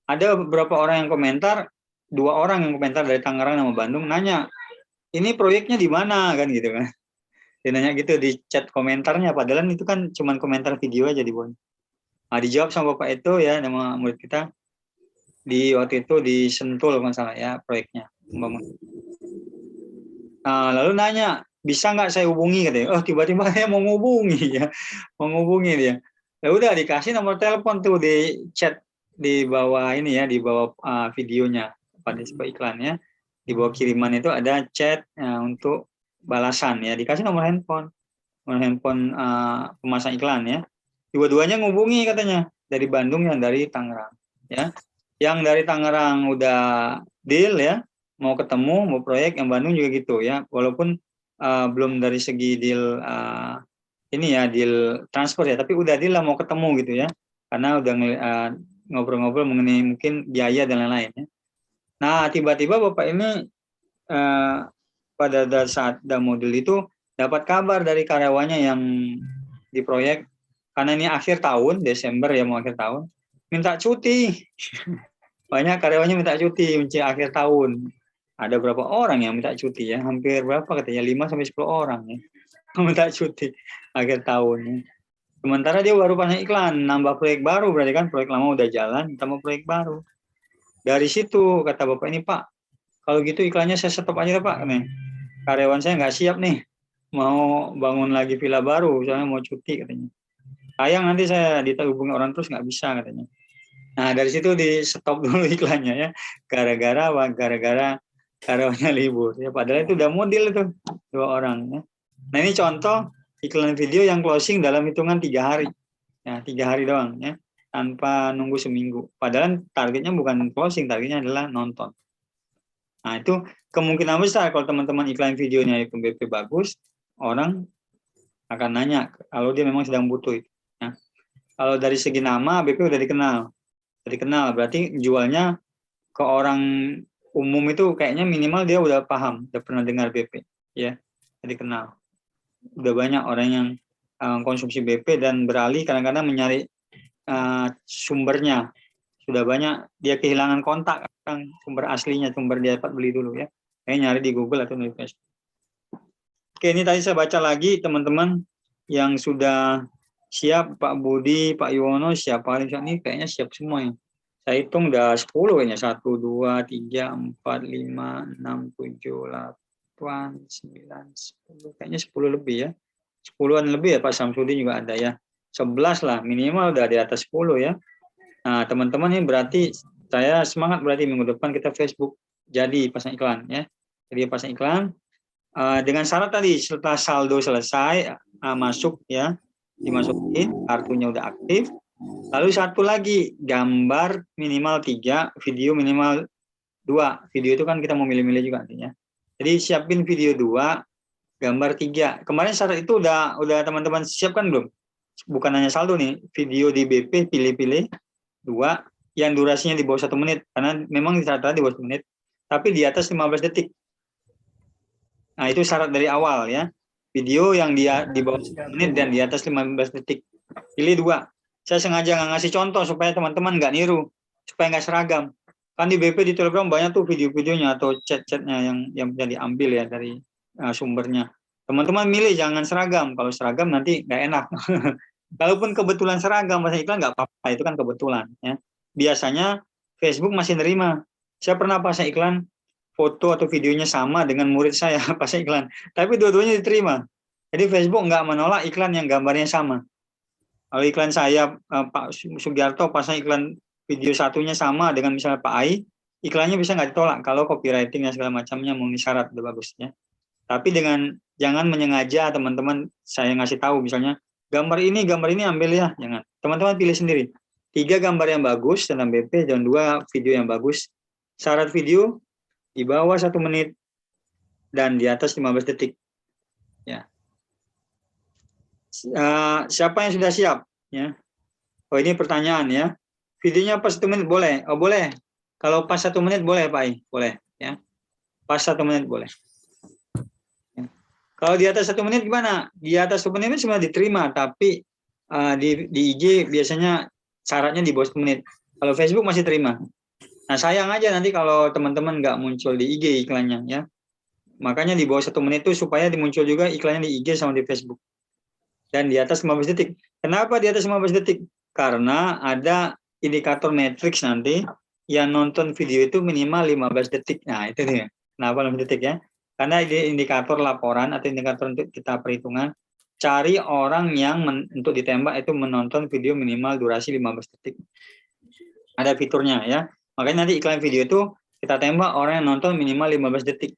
ada beberapa orang yang komentar, 2 orang yang komentar dari Tangerang sama Bandung nanya, ini proyeknya di mana kan gitu kan. Dia nanya gitu di chat komentarnya, padahal itu kan cuman komentar video aja dibuat. Nah, dijawab sama Bapak itu ya, nama murid kita, di waktu itu di Sentul kalau salah ya proyeknya. Nah, lalu nanya, bisa nggak saya hubungi katanya. Oh, tiba-tiba saya mau ngubungi ya, mau ngubungi dia. Ya udah dikasih nomor telepon tuh di chat di bawah ini ya, di bawah videonya pada sebuah iklannya. Di bawah kiriman itu ada chat untuk balasan ya, dikasih nomor handphone pemasang iklan ya. Dua-duanya ngubungi katanya, dari Bandung yang dari Tangerang ya. Yang dari Tangerang udah deal ya, mau ketemu, mau proyek, yang Bandung juga gitu ya. Walaupun belum dari segi deal ini ya, deal transfer ya, tapi udah deal lah mau ketemu gitu ya. Karena udah ngobrol-ngobrol mengenai mungkin biaya dan lain-lain ya. Nah, tiba-tiba Bapak ini pada saat model itu dapat kabar dari karyawannya yang di proyek, karena ini akhir tahun, Desember ya, mau akhir tahun, minta cuti. Banyak karyawannya minta cuti akhir tahun. Ada berapa orang yang minta cuti ya? Hampir berapa katanya? 5-10 orang ya. Minta cuti akhir tahun ya. Sementara dia baru pasang iklan, nambah proyek baru, berarti kan proyek lama udah jalan, tambah proyek baru. Dari situ kata Bapak ini, Pak, kalau gitu iklannya saya stop aja Pak. Nih, karyawan saya nggak siap nih, mau bangun lagi villa baru, soalnya mau cuti katanya. Sayang nanti saya dihubungi orang terus nggak bisa katanya. Nah dari situ di stop dulu iklannya ya, gara-gara karyawannya libur. Ya padahal itu udah model itu 2 orang. Ya. Nah ini contoh iklan video yang closing dalam hitungan 3 hari, ya 3 hari doang ya, tanpa nunggu seminggu. Padahal targetnya bukan closing, targetnya adalah nonton. Nah itu kemungkinan besar kalau teman-teman iklan videonya itu BP bagus, orang akan nanya kalau dia memang sedang butuh itu. Ya. Kalau dari segi nama BP udah dikenal, berarti jualnya ke orang umum itu kayaknya minimal dia udah paham, udah pernah dengar BP, ya, dikenal. Udah banyak orang yang konsumsi BP dan beralih kadang-kadang mencari sumbernya. Sudah banyak dia kehilangan kontak kan, sumber aslinya, sumber dia dapat beli dulu ya. Kayak nyari di Google atau di Facebook. Oke, ini tadi saya baca lagi teman-teman yang sudah siap, Pak Budi, Pak Yuwono, siap paling ini kayaknya siap semua ya. Saya hitung udah 10 kayaknya. 1, 2, 3, 4, 5, 6, 7, 8, 9, 10. Kayaknya 10 lebih ya. 10-an lebih ya Pak Samsudin juga ada ya. 11 lah minimal udah di atas 10 ya. Nah teman-teman ini berarti saya semangat, berarti minggu depan kita Facebook jadi pasang iklan ya. Jadi pasang iklan dengan syarat tadi setelah saldo selesai masuk ya, dimasukin kartunya udah aktif. Lalu satu lagi, gambar minimal 3, video minimal 2. Video itu kan kita mau milih-milih juga artinya. Jadi siapin video 2, gambar 3. Kemarin syarat itu udah teman-teman siapkan belum? Bukan hanya saldo nih, video di BP pilih-pilih 2 yang durasinya di bawah 1 menit, karena memang rata-rata di bawah 1 menit, tapi di atas 15 detik. Nah itu syarat dari awal ya. Video yang dia di bawah 1 menit dan di atas 15 detik. Pilih 2. Saya sengaja nggak ngasih contoh supaya teman-teman nggak niru, supaya nggak seragam. Kan di BP di Telegram banyak tuh video-videonya atau chat-chatnya yang bisa diambil ya dari sumbernya. Teman-teman milih jangan seragam. Kalau seragam nanti nggak enak. Kalaupun kebetulan seragam pasang iklan nggak apa-apa, itu kan kebetulan. Ya. Biasanya Facebook masih nerima. Saya pernah pasang iklan foto atau videonya sama dengan murid saya pasang iklan, tapi dua-duanya diterima. Jadi Facebook nggak menolak iklan yang gambarnya sama. Kalau iklan saya Pak Sugiarto pasang iklan video satunya sama dengan misalnya Pak Ai, iklannya bisa nggak ditolak kalau copywriting dan segala macamnya memenuhi syarat, udah bagusnya. Tapi jangan menyengaja teman-teman saya ngasih tahu misalnya gambar ini ambil ya, jangan. Teman-teman pilih sendiri. 3 gambar yang bagus tentang BP dan 2 video yang bagus. Syarat video di bawah 1 menit dan di atas 15 detik. Ya. Siapa yang sudah siap ya? Oh ini pertanyaan ya. Videonya pas 1 menit boleh? Oh boleh. Kalau pas 1 menit boleh Pak I? Boleh ya. Pas 1 menit boleh. Ya. Kalau di atas 1 menit gimana? Di atas 1 menit semua diterima, tapi di IG biasanya syaratnya di bawah 1 menit. Kalau Facebook masih terima. Nah sayang aja nanti kalau teman-teman nggak muncul di IG iklannya ya. Makanya di bawah 1 menit itu supaya dimuncul juga iklannya di IG sama di Facebook. Dan di atas 15 detik. Kenapa di atas 15 detik? Karena ada indikator matriks nanti yang nonton video itu minimal 15 detik. Nah itu dia. Kenapa 15 detik ya? Karena ini indikator laporan atau indikator untuk kita perhitungan. Cari orang yang untuk ditembak itu menonton video minimal durasi 15 detik. Ada fiturnya ya. Makanya nanti iklan video itu Kita tembak orang yang nonton minimal 15 detik.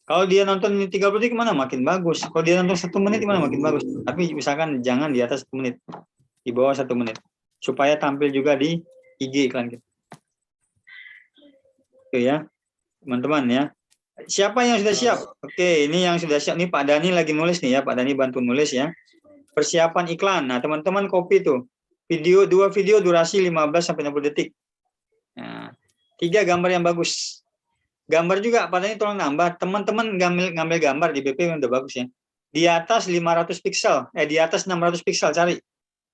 Kalau dia nonton 30 detik mana makin bagus. Kalau dia nonton 1 menit mana makin bagus. Tapi misalkan jangan di atas 1 menit. Di bawah 1 menit. Supaya tampil juga di IG iklan kita. Oke ya, teman-teman ya. Siapa yang sudah siap? Oke, ini yang sudah siap. Ini Pak Dani lagi nulis nih ya. Pak Dani bantu nulis ya. Persiapan iklan. Nah, teman-teman copy tuh. 2 video durasi 15-60 detik. Nah, 3 gambar yang bagus. Gambar juga, Pak Dani tolong nambah. Teman-teman ngambil gambar di BP yang udah bagus ya. Di atas 500 pixel. Di atas 600 pixel cari.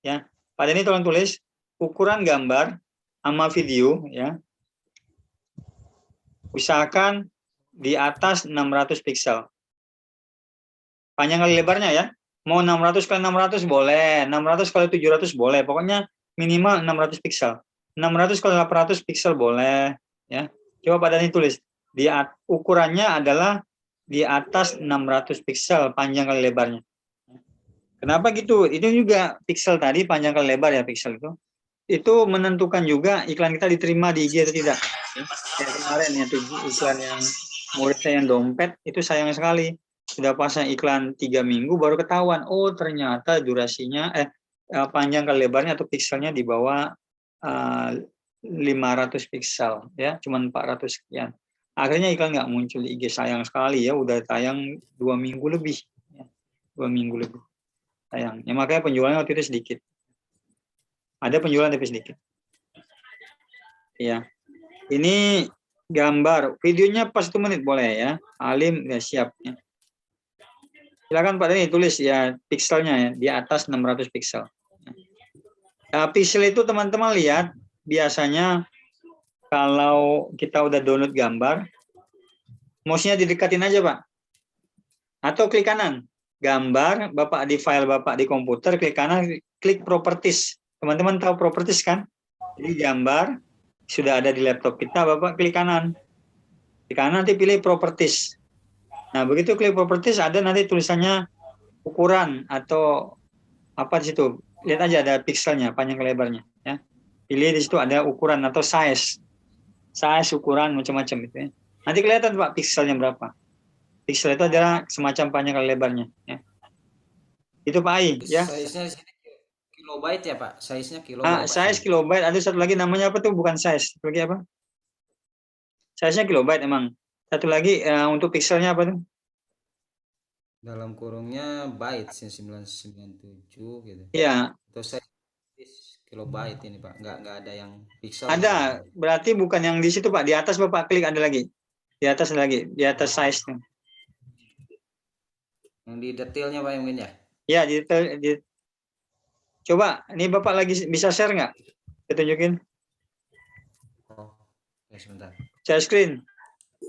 Ya. Pak Dani tolong tulis ukuran gambar sama video ya. Usahakan di atas 600 pixel. Panjang kali lebarnya ya. Mau 600 kali 600 boleh, 600 kali 700 boleh. Pokoknya minimal 600 pixel. 600 kali 800 pixel boleh ya. Coba Pak Dani tulis. Ukurannya adalah di atas 600 pixel panjang kali lebarnya. Kenapa gitu? Itu juga pixel tadi panjang kali lebar ya pixel itu. Itu menentukan juga iklan kita diterima di IG atau tidak. Kayak kemarin ya iklan yang murid saya yang dompet itu sayang sekali sudah pasang iklan 3 minggu baru ketahuan ternyata durasinya panjang kali lebarnya atau pixelnya di bawah 500 pixel ya, cuman 400 sekian. Akhirnya iklan nggak muncul di IG, sayang sekali ya, udah tayang 2 minggu lebih ya. 2 minggu lebih sayang ya, makanya penjualannya waktu itu sedikit. Ada penjualan tapi sedikit. Ya. Ini gambar, videonya pas 1 menit boleh ya. Alim ya siap ya. Silakan Pak Dani tulis ya pixelnya ya di atas 600 pixel. Nah, pixel itu teman-teman lihat biasanya kalau kita udah download gambar, mouse-nya didekatin aja Pak. Atau klik kanan. Gambar, Bapak di file Bapak di komputer, klik kanan, klik properties. Teman-teman tahu properties kan? Jadi gambar sudah ada di laptop kita, Bapak klik kanan. Di kanan nanti pilih properties. Nah, begitu klik properties ada nanti tulisannya ukuran atau apa di situ. Lihat aja ada pixelnya, panjang lebarnya ya. Pilih di situ ada ukuran atau size. Size, ukuran macam-macam gitu ya. Nanti kelihatan Pak pixelnya berapa. Pixel itu adalah semacam panjang lebarnya ya. Itu Pak Ai ya. Size-nya kilobyte ya Pak? Size-nya kilobyte. Size kilobyte. Ada satu lagi namanya apa tuh? Bukan size. Satu lagi apa? Size-nya kilobyte emang. Satu lagi untuk pixelnya apa tuh? Dalam kurungnya byte 997 gitu. Iya. Terus size kilobyte ini Pak. Nggak ada yang pixel. Ada. Berarti bukan yang di situ Pak. Di atas Bapak klik ada lagi. Di atas lagi. Di atas size-nya. Yang di detailnya Pak yang mungkin ya? Ya, coba, ini Bapak lagi bisa share nggak? Saya tunjukin. Ya, sebentar. Share screen.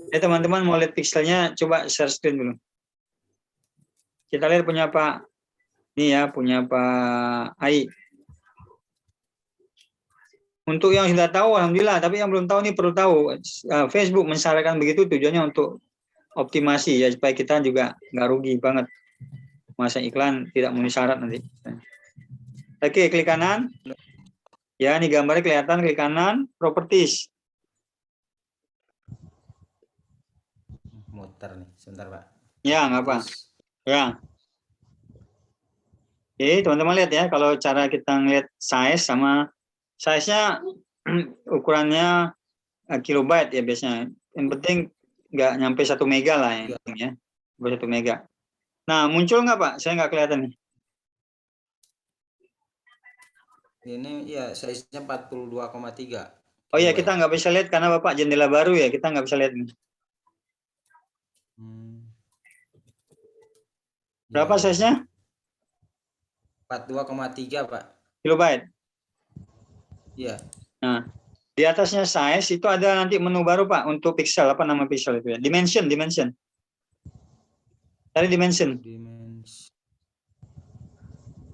Teman-teman mau lihat pixelnya, coba share screen dulu. Kita lihat punya Pak, ini ya, punya Pak Ai. Untuk yang sudah tahu, alhamdulillah. Tapi yang belum tahu ini perlu tahu. Facebook mensyaratkan begitu tujuannya untuk optimasi ya, supaya kita juga nggak rugi banget. Masa iklan tidak memenuhi syarat nanti. Oke, klik kanan. Ya, ini gambarnya kelihatan, klik kanan, properties. Muter nih, sebentar Pak. Ya, nggak apa. Ya. Oke, teman-teman lihat ya, kalau cara kita ngelihat size sama size-nya ukurannya kilobyte ya biasanya. Yang penting nggak nyampe 1 mega lah ya. 1 mega. Nah, muncul nggak Pak? Saya nggak kelihatan nih. Ini ya size-nya 42,3. Oh iya, kita nggak bisa lihat karena Bapak jendela baru ya, kita nggak bisa lihat nih. Berapa size-nya? 42,3 Pak. Kilobyte. Iya. Nah, di atasnya size itu ada nanti menu baru Pak untuk pixel, apa nama pixel itu ya? Dimension. Cari dimension.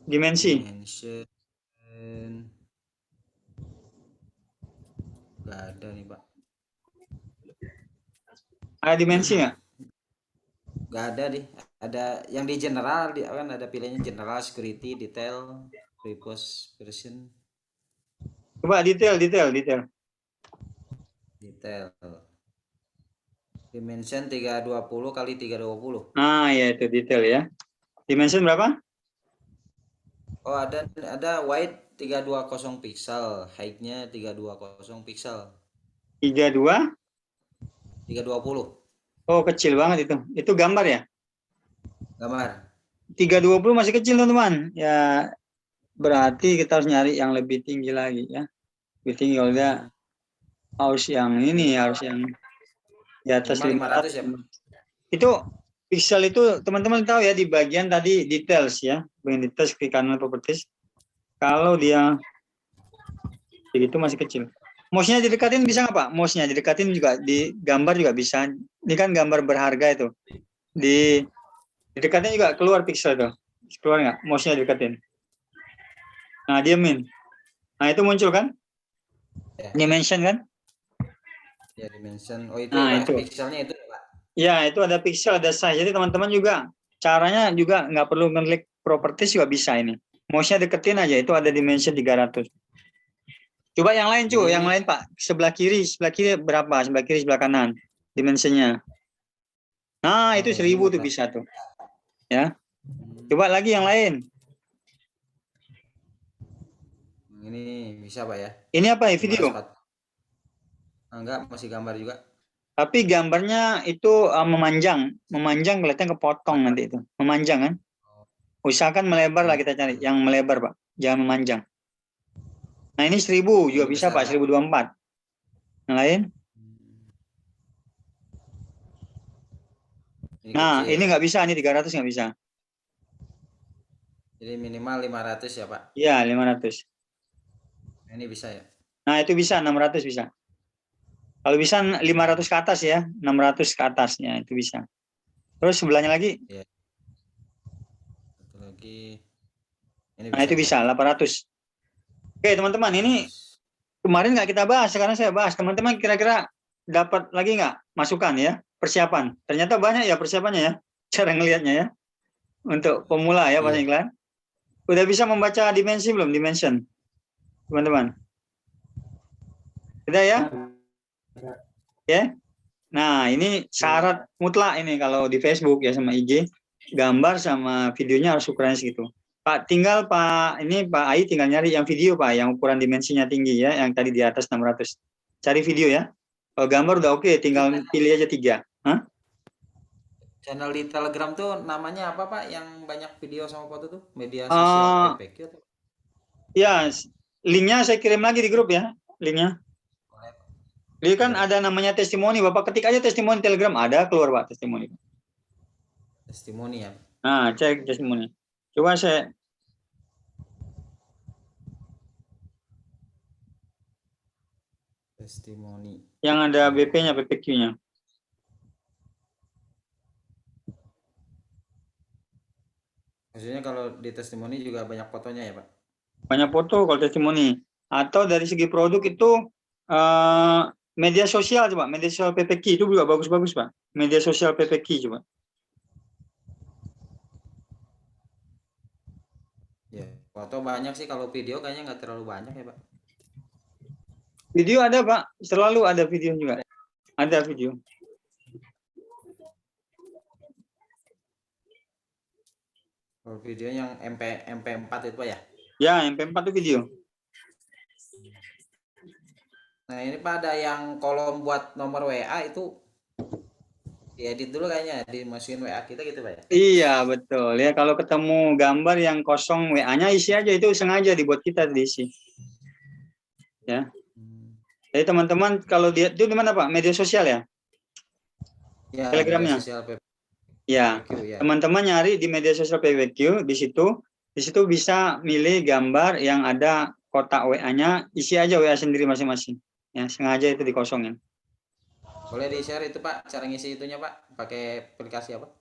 Dimensi. Nggak ada nih Pak. Ada dimensi nggak? Nggak ada nih. Ada yang di general, kan ada pilihannya general, security, detail, repose version. Coba detail. Detail. Dimension 320 kali 320. Nah, ya itu detail ya. Dimension berapa? Oh, ada wide 320 pixel, height-nya 320 pixel. 32? 320. Oh, kecil banget itu. Itu gambar ya? Gambar. 320 masih kecil, teman-teman. Ya, berarti kita harus nyari yang lebih tinggi lagi ya. Lebih tinggi kalau dia harus yang ini, harus yang di atas 500 ya. Itu pixel itu teman-teman tahu ya, di bagian tadi details ya, bagian details klik kanan properties. Kalau dia begitu masih kecil, mouse-nya didekatin bisa nggak Pak? Mouse-nya didekatin juga, di gambar juga bisa. Ini kan gambar berharga itu, didekatin juga keluar pixel tuh, keluar nggak? Mouse-nya didekatin. Nah, diamin. Nah, itu muncul kan? Ya. Dimension kan? Ya, dimension. Oh, itu Nah, Pak, itu. pixelnya itu Pak. Ya, itu ada pixel, ada size. Jadi teman-teman juga caranya juga nggak perlu ngeklik properties juga bisa ini. Mouse-nya deketin aja, itu ada dimension 300. Coba yang lain cuy, yang lain Pak. Sebelah kiri berapa? Sebelah kiri, sebelah kanan. Dimensinya. Nah, itu 1000 tuh bisa tuh. Ya. Coba lagi yang lain. Ini bisa Pak ya? Ini apa ya, video? Enggak, masih gambar juga. Tapi gambarnya itu memanjang kelihatan kepotong nanti itu. Memanjang kan? Usahakan melebar lah kita cari, yang melebar Pak. Jangan memanjang. Nah, ini 1000 juga bisa Pak, 1024. Yang lain? Nah, ini nggak bisa, ini 300 nggak bisa. Jadi minimal 500 ya Pak? Iya, 500. Ini bisa ya? Nah, itu bisa, 600 bisa. Kalau bisa 500 ke atas ya, 600 ke atasnya itu bisa. Terus sebelahnya lagi? Ya. Satu lagi. Ini Nah, itu bisa, 800. Oke, teman-teman, ini kemarin nggak kita bahas, sekarang saya bahas. Teman-teman kira-kira dapat lagi nggak masukan ya, persiapan? Ternyata banyak ya persiapannya ya, cara ngelihatnya ya. Untuk pemula ya, Mas Iklan. Udah bisa membaca dimensi belum? Dimension, teman-teman. Udah ya? Ya. Nah, ini syarat mutlak ini kalau di Facebook ya sama IG, gambar sama videonya harus ukurannya segitu. Pak, tinggal Pak Ai tinggal nyari yang video Pak, yang ukuran dimensinya tinggi ya, yang tadi di atas 600. Cari video ya. Kalau gambar udah oke, tinggal pilih aja 3. Hah? Channel di Telegram tuh namanya apa Pak? Yang banyak video sama foto tuh? Media sosial PPQ atau? Ya, linknya saya kirim lagi di grup ya, linknya. Jadi kan ada namanya testimoni, Bapak ketik aja testimoni Telegram, ada keluar Pak testimoni. Testimoni ya. Nah, cek testimoni. Coba saya. Testimoni. Yang ada BP-nya, PPQ-nya. Maksudnya kalau di testimoni juga banyak fotonya ya Pak? Banyak foto kalau testimoni. Atau dari segi produk itu media sosial coba, media sosial PPQ itu juga bagus-bagus Pak. Media sosial PPQ coba. Ya, foto banyak sih, kalau video kayaknya nggak terlalu banyak ya Pak. Video ada Pak, selalu ada video juga. Ada video. Kalau video yang MP4 itu Pak ya? Ya, MP4 itu video. Nah ini Pak, ada yang kolom buat nomor WA itu diedit dulu kayaknya, dimasukin WA kita gitu Pak ya? Iya betul ya, kalau ketemu gambar yang kosong WA-nya isi aja, itu sengaja dibuat kita diisi. Ya. Jadi teman-teman kalau dia itu di mana Pak? Media sosial ya? Ya, Telegramnya. media sosial ya. Teman-teman nyari di media sosial PPQ, di situ bisa milih gambar yang ada kotak WA-nya, isi aja WA sendiri masing-masing. Ya, sengaja itu dikosongin. Boleh di-share itu Pak, cara ngisi itunya Pak, pakai aplikasi apa?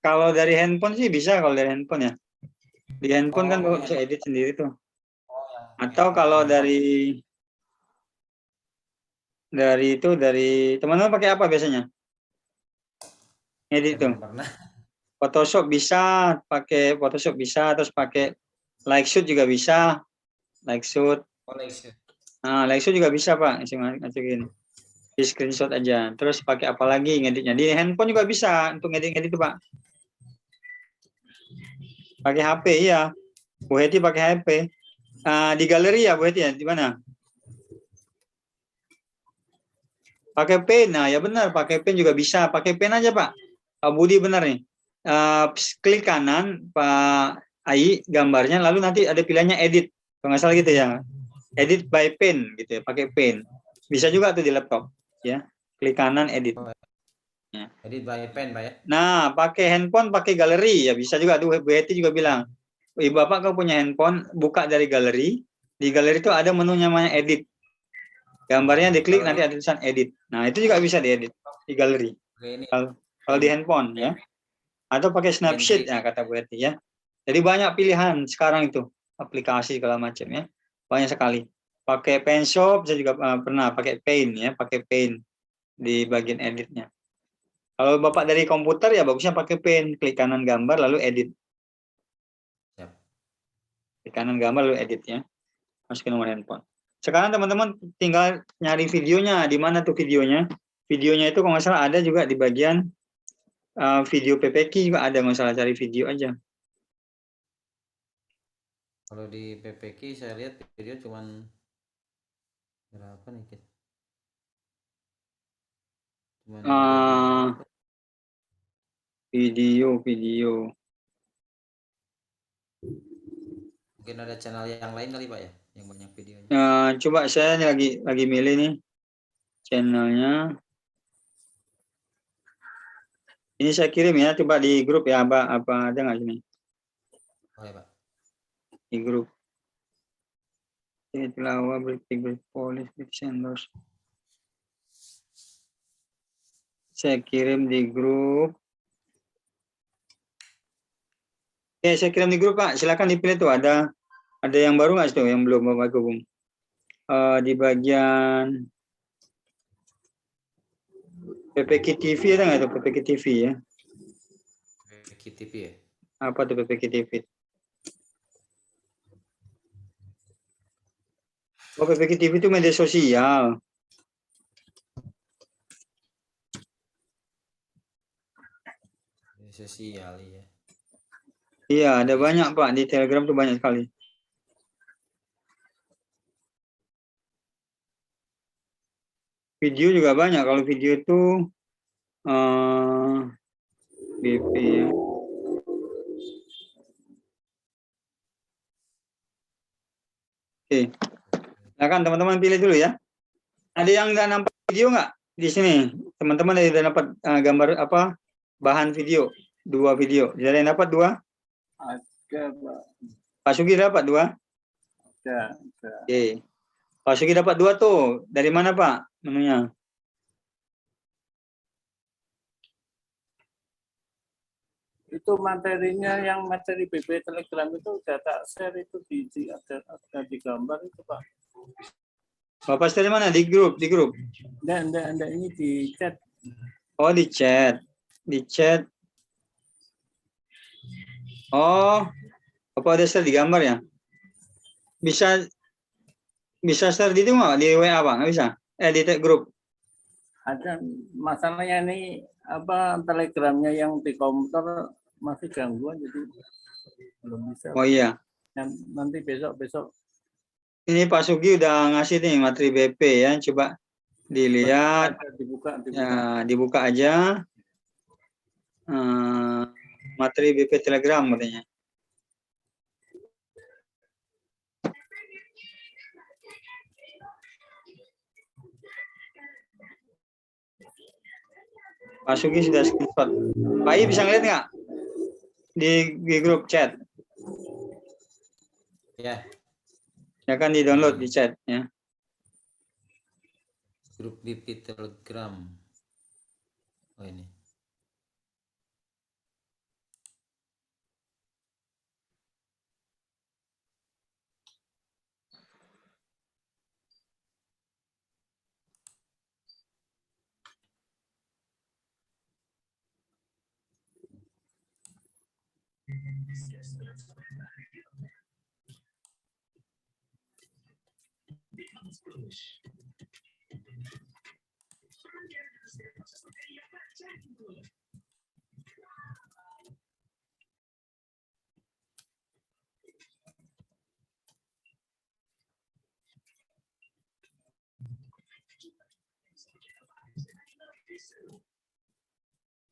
Kalau dari handphone sih bisa, kalau dari handphone ya. Di handphone kan bisa edit sendiri tuh. Atau kalau dari teman-teman pakai apa biasanya? Edit tuh. Photoshop bisa, pakai Photoshop bisa, terus pakai Lightshoot juga bisa. Lightshoot. Nah, slideshow juga bisa Pak, masukin di screenshot aja. Terus pakai apa lagi ngeditnya? Di handphone juga bisa untuk ngedit itu Pak. Pakai HP ya. Bu Heti pakai HP. Di galeri ya Bu Heti ya? Di mana? Pakai pen. Nah, ya benar, pakai pen juga bisa. Pakai pen aja Pak. Pak Budi benar nih. Klik kanan Pak Ai gambarnya, lalu nanti ada pilihannya edit. Kalau nggak salah gitu ya. Edit by pen gitu ya, pakai pen. Bisa juga tuh di laptop ya. Klik kanan edit. Ya. Edit by pen Pak ya. Nah, pakai handphone, pakai galeri ya bisa juga tuh. Bu Heti juga bilang, Ibu Bapak kalau punya handphone, buka dari galeri. Di galeri itu ada menu namanya edit. Gambarnya diklik nanti ada tulisan edit. Nah, itu juga bisa diedit di galeri. Kalau di handphone ya. Atau pakai Snapseed ya kata Bu Heti ya. Jadi banyak pilihan sekarang itu, aplikasi segala macam ya. Banyak sekali. Pakai Penshop saya juga pernah pakai Paint ya, pakai Paint di bagian editnya. Kalau Bapak dari komputer ya bagusnya pakai Paint, klik kanan gambar lalu edit. Klik kanan gambar lalu edit ya. Masukin nomor handphone. Sekarang teman-teman tinggal nyari videonya, di mana tuh videonya? Videonya itu kalau nggak salah ada juga di bagian video PPK juga ada, nggak salah cari video aja. Kalau di PPK saya lihat video cuman berapa nih Kit? Cuman video. Mungkin ada channel yang lain kali Pak ya, yang banyak videonya. Coba saya lagi milih nih channelnya. Ini saya kirim ya, coba di grup ya, apa ada nggak sini? Oh ya Pak. Di grup. Tilawah, British Police, Senders. Saya kirim di grup. Oke, saya kirim di grup Pak. Silakan dipilih tuh. Ada yang baru nggak tuh yang belum Bapak gabung? Di bagian PPK TV ada nggak tuh PPK TV ya? PPK TV ya? Apa tuh PPK TV? Oh, PPK TV itu media sosial. Media sosial ya. Iya, ada banyak Pak di Telegram tuh banyak sekali. Video juga banyak. Kalau video itu BP ya. Oke. Silakan teman-teman pilih dulu ya. Ada yang nggak nampak video nggak di sini? Teman-teman ada yang dapat gambar apa? Bahan video, 2 video. Ada yang dapat 2? Ada, Pak. Pak Sugi dapat 2? Ada. Oke. Pak Sugi dapat 2 tuh. Dari mana Pak menunya? Itu materinya yang materi BB Telegram itu udah tak share itu ada di gambar itu Pak. Bapak dari mana? Di grup? Enggak, ini di chat. Oh, di chat. Di chat. Oh, Bapak udah share di gambar ya? Bisa share di itu nggak? Di WA Pak? Nggak bisa? Di grup? Ada masalahnya ini apa Telegramnya yang di komputer masih gangguan jadi belum bisa. Oh iya. Nanti besok. Ini Pak Sugi udah ngasih nih materi BP ya, coba dilihat. Dibuka. Ya, dibuka aja. Materi BP Telegram katanya. Pak Sugi sudah screenshot. Pak I bisa ngeliat nggak di grup chat? Ya. Ya kan di download di chat ya. Grup BP Telegram. Oh ini.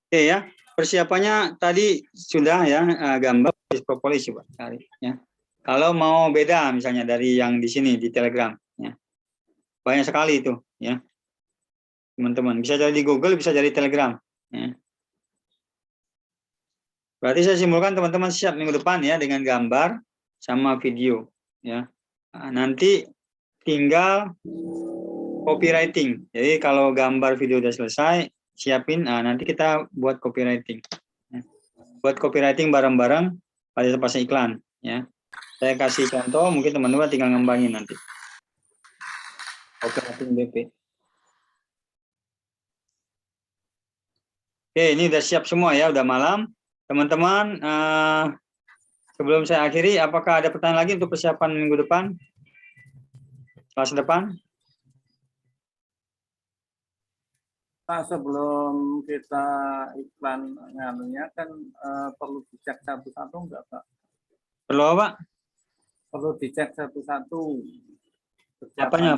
Oke ya, persiapannya tadi sudah ya, gambar propolis coba cari ya. Kalau mau beda misalnya dari yang di sini di Telegram ya. Banyak sekali itu ya. Teman-teman bisa cari di Google, bisa cari Telegram ya. Berarti saya simpulkan teman-teman siap minggu depan ya dengan gambar sama video ya. Nah, nanti tinggal copywriting. Jadi kalau gambar video udah selesai, siapin, nanti kita buat copywriting. Buat copywriting bareng-bareng pada pasang iklan. Ya, saya kasih contoh, mungkin teman-teman tinggal ngembangin nanti. Copywriting BP. Oke, ini udah siap semua ya, udah malam. Teman-teman, sebelum saya akhiri, apakah ada pertanyaan lagi untuk persiapan minggu depan? Kelas depan? Pak, sebelum kita iklan nganunya kan perlu dicek satu-satu enggak, Pak? Perlu apa? Perlu dicek satu-satu. Apanya?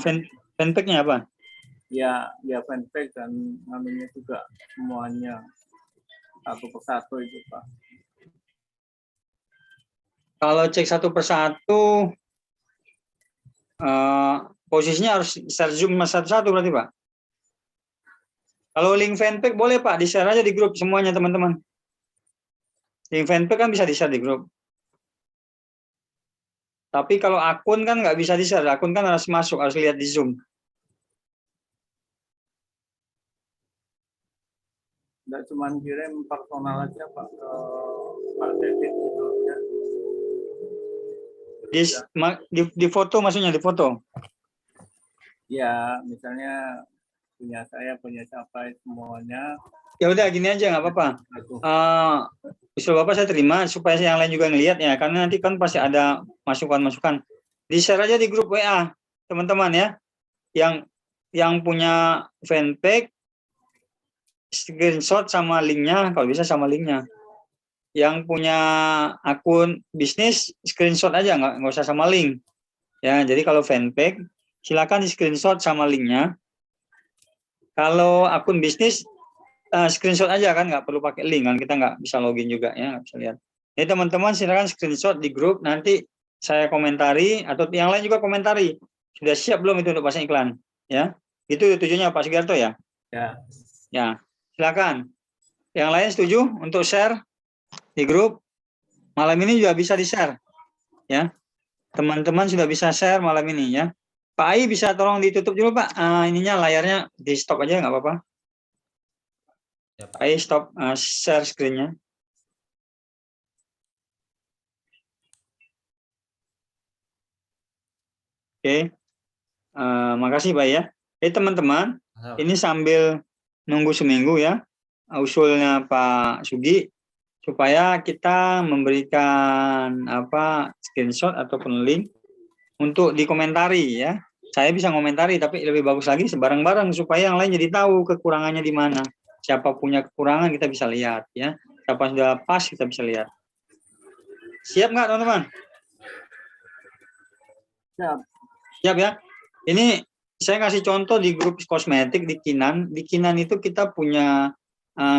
Fanpage-nya apa? Ya fanpage dan nganunya juga semuanya satu persatu itu, Pak. Kalau cek satu persatu, posisinya harus share Zoom satu-satu berarti, Pak? Kalau link fanpage boleh Pak, di-share aja di grup semuanya teman-teman. Link fanpage kan bisa di-share di grup. Tapi kalau akun kan nggak bisa di-share, akun kan harus masuk, harus lihat di Zoom. Nggak cuma kirim personal aja Pak, ke Pak David gitu ya. Di foto maksudnya, di foto? Ya, misalnya punya saya, punya siapa, semuanya. Ya udah gini aja nggak apa-apa. Usul Bapak saya terima supaya yang lain juga ngelihat ya, karena nanti kan pasti ada masukan-masukan. Di-share aja di grup WA teman-teman ya. Yang punya fanpage screenshot sama linknya, kalau bisa sama linknya. Yang punya akun bisnis screenshot aja, nggak usah sama link. Ya, jadi kalau fanpage silakan di screenshot sama linknya. Kalau akun bisnis screenshot aja kan, nggak perlu pakai link kan, kita nggak bisa login juga ya, nggak bisa lihat. Jadi teman-teman silakan screenshot di grup, nanti saya komentari atau yang lain juga komentari. Sudah siap belum itu untuk pasang iklan? Ya, itu tujuannya Pak Sugiarto ya. Ya. Ya, silakan. Yang lain setuju untuk share di grup? Malam ini juga bisa di-share. Ya, teman-teman sudah bisa share malam ini ya. Pak Ai bisa tolong ditutup dulu Pak, ininya layarnya di stop aja nggak apa-apa. Ya, Pak Ai stop share screen-nya. Oke, makasih Pak ya. Teman-teman, ini sambil nunggu seminggu ya, usulnya Pak Sugi supaya kita memberikan screenshot ataupun link untuk dikomentari ya. Saya bisa komentari, tapi lebih bagus lagi bareng-bareng supaya yang lain jadi tahu kekurangannya di mana. Siapa punya kekurangan kita bisa lihat ya. Siapa sudah pas kita bisa lihat. Siap nggak teman-teman? Siap. Siap ya. Ini saya kasih contoh di grup kosmetik di Kinan. Di Kinan itu kita punya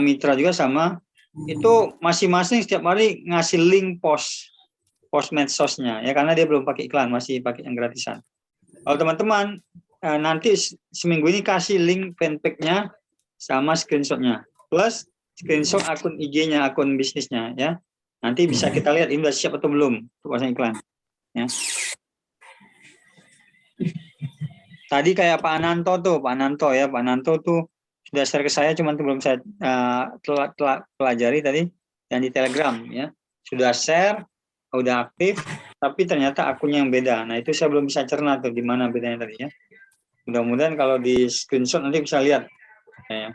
mitra juga sama. Itu masing-masing setiap hari ngasih link post medsosnya ya, karena dia belum pakai iklan, masih pakai yang gratisan. Kalau teman-teman nanti seminggu ini kasih link fanpage-nya sama screenshot-nya plus screenshot akun IG-nya, akun bisnisnya ya. Nanti bisa kita lihat ini sudah siap atau belum untuk pasang iklan ya. Tadi kayak Pak Ananto tuh, Pak Ananto tuh sudah share ke saya, cuman belum saya pelajari tadi yang di Telegram ya. Sudah share, udah aktif, tapi ternyata akunnya yang beda. Nah itu saya belum bisa cerna tuh di mana bedanya tadi ya. Mudah-mudahan kalau di screenshot nanti bisa lihat. Ya.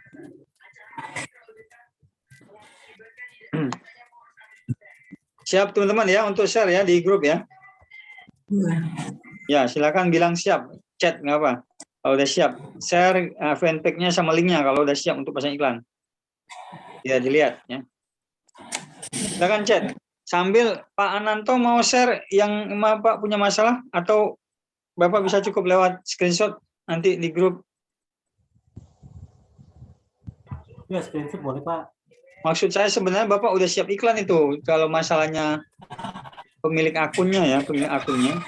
Siap teman-teman ya untuk share ya di grup ya. Ya silakan bilang siap. chat nggak apa. Kalau udah siap, share fanpage-nya sama linknya kalau udah siap untuk pasang iklan. Ya dilihat ya. Silakan chat. Sambil Pak Ananto mau share yang Bapak punya masalah atau Bapak bisa cukup lewat screenshot nanti di grup. Ya, screenshot boleh Pak. Maksud saya sebenarnya Bapak udah siap iklan itu. Kalau masalahnya pemilik akunnya ya, pemilik akunnya.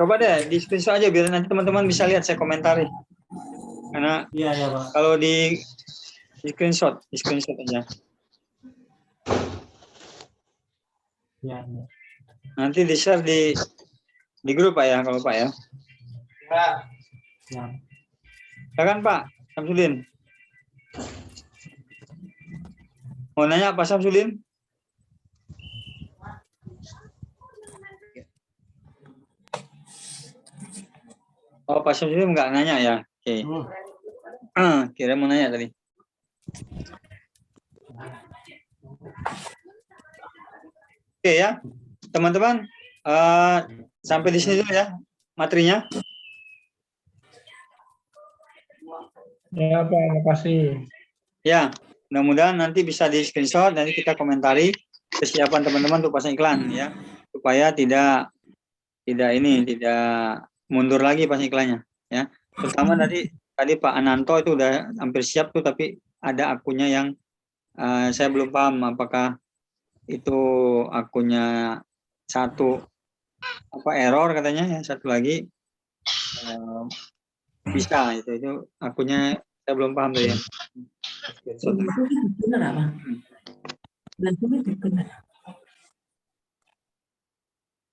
Coba deh di screenshot aja biar nanti teman-teman bisa lihat saya komentari. Karena Iya, Pak. kalau di screenshot aja. Ya. Nanti di share di grup Pak ya, kalau Pak ya. Ya. Silakan Pak Samsudin. Mau nanya Pak Samsudin? Oh, Pak Samsudin nggak nanya ya? Oke. Kira mau nanya tadi. Oke ya, teman-teman. Sampai di sini dulu ya materinya. Ya Pak, terima kasih. Ya, mudah-mudahan nanti bisa di screenshot, nanti kita komentari kesiapan teman-teman untuk pasang iklan ya, supaya tidak mundur lagi pasang iklannya ya. Terutama tadi Pak Ananto itu udah hampir siap tuh, tapi ada akunnya yang saya belum paham apakah itu akunnya satu error katanya ya, satu lagi bisa itu akunnya saya belum paham tuh ya.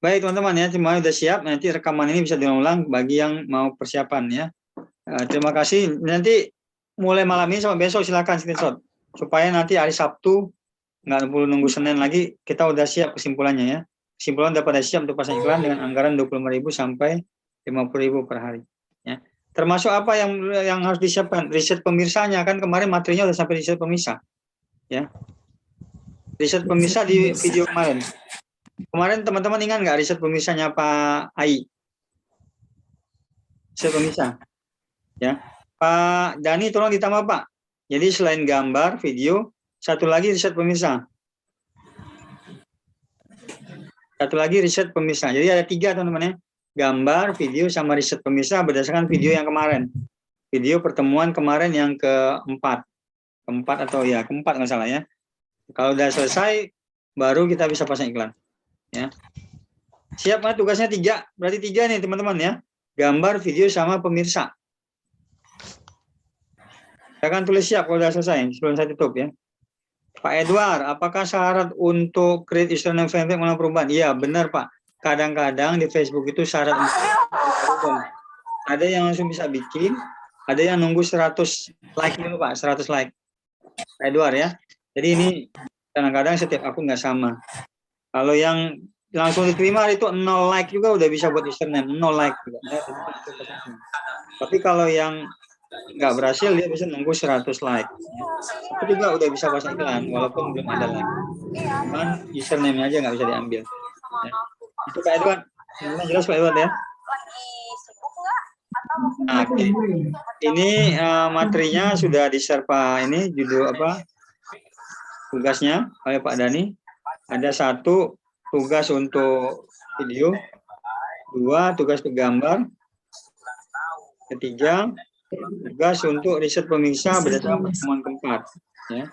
Baik teman-teman ya, semuanya sudah siap. Nanti rekaman ini bisa diulang bagi yang mau persiapan ya. Terima kasih. Nanti mulai malam ini sampai besok silakan screenshot supaya nanti hari Sabtu nggak perlu nunggu Senin lagi, kita udah siap kesimpulannya ya. Kesimpulan udah pada siap untuk pasang iklan dengan anggaran 25.000 sampai 50.000 per hari ya. Termasuk apa yang harus disiapkan? Riset pemirsanya, kan kemarin materinya udah sampai riset pemirsa ya. Riset pemirsa di video kemarin. Kemarin teman-teman ingat nggak riset pemirsanya Pak Ai? Riset pemirsa ya. Pak Dani tolong ditambah Pak. Jadi selain gambar, video, satu lagi riset pemirsa. Satu lagi riset pemirsa. Jadi ada 3 teman-teman ya. Gambar, video, sama riset pemirsa berdasarkan video yang kemarin. Video pertemuan kemarin yang keempat nggak salah ya. Kalau udah selesai, baru kita bisa pasang iklan. Ya. Siap nggak tugasnya 3? Berarti 3 nih teman-teman ya. Gambar, video, sama pemirsa. Saya akan tulis siap kalau udah selesai sebelum saya tutup ya. Pak Edward, apakah syarat untuk create username fanpage mengalami perubahan? Iya, benar Pak. Kadang-kadang di Facebook itu syarat ada yang langsung bisa bikin, ada yang nunggu 100 like dulu Pak, 100 like. Pak Edward ya. Jadi ini kadang-kadang setiap akun nggak sama. Kalau yang langsung diterima itu 0 like juga udah bisa buat username, 0 like juga. Tapi kalau yang nggak berhasil dia bisa nunggu 100 like. Itu juga udah bisa pasang iklan walaupun belum ada like. Cuman username aja nggak bisa diambil. Ya. Itu Pak Edward. Jelas Pak Edward ya. Nah, oke. Ini materinya sudah di-share Pak ini judul apa? Tugasnya oleh Pak Dani. Ada 1 tugas untuk video, 2 tugas untuk gambar, 3 tugas untuk riset pemirsa berdasarkan pertemuan keempat ya.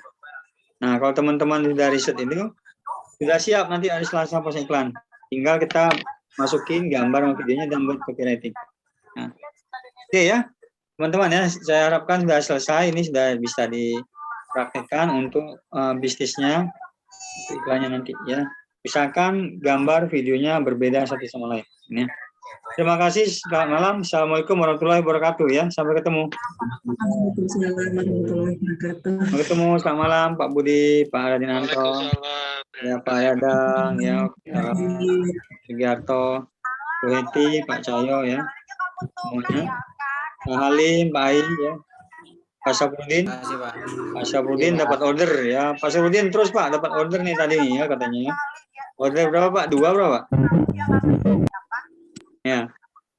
Nah, kalau teman-teman sudah riset ini sudah siap nanti hari Selasa pasang iklan. Tinggal kita masukin gambar sama videonya dan buat copywriting. Nah, oke ya. Teman-teman ya, saya harapkan sudah selesai, ini sudah bisa dipraktekkan untuk bisnisnya, untuk iklannya nanti ya. Misalkan gambar videonya berbeda satu sama lain ya. Terima kasih, selamat malam. Assalamualaikum warahmatullahi wabarakatuh ya. Sampai ketemu. Sampai ketemu, selamat malam Pak Budi, Pak Radinanto, ya Pak Yadang, ya Sugiarto, Bu Heti, Pak Cahyo ya. Semuanya. Pak Halim, Pak Ai ya. Pak Saprudin. Pak Saprudin dapat order ya. Pak Saprudin terus Pak dapat order nih tadi nih ya katanya ya. Order berapa Pak? 2 berapa? Ya.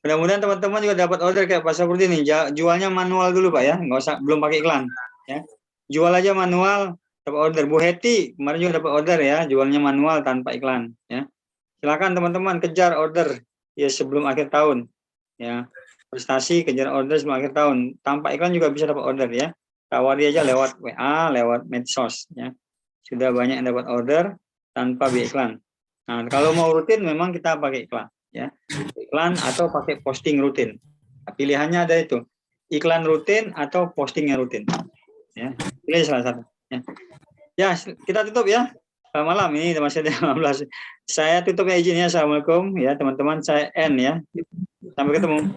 Mudah-mudahan teman-teman juga dapat order kayak Pak Saprudin nih. Jualnya manual dulu Pak ya, nggak usah, belum pakai iklan. Ya. Jual aja manual, dapat order. Bu Heti kemarin juga dapat order ya, jualnya manual tanpa iklan. Ya. Silakan teman-teman kejar order ya sebelum akhir tahun. Ya. Prestasi kejar order sebelum akhir tahun. Tanpa iklan juga bisa dapat order ya. Tawari aja lewat WA, lewat medsos. Ya. Sudah banyak yang dapat order tanpa biaya iklan. Nah, kalau mau rutin memang kita pakai iklan. Ya, iklan atau pakai posting rutin. Pilihannya ada itu, iklan rutin atau posting yang rutin. Ya, pilih salah satu. Ya, kita tutup ya. Selamat malam, ini masih ada 15. Saya tutup ya, izinnya. Assalamualaikum ya teman-teman. Saya N ya. Sampai ketemu.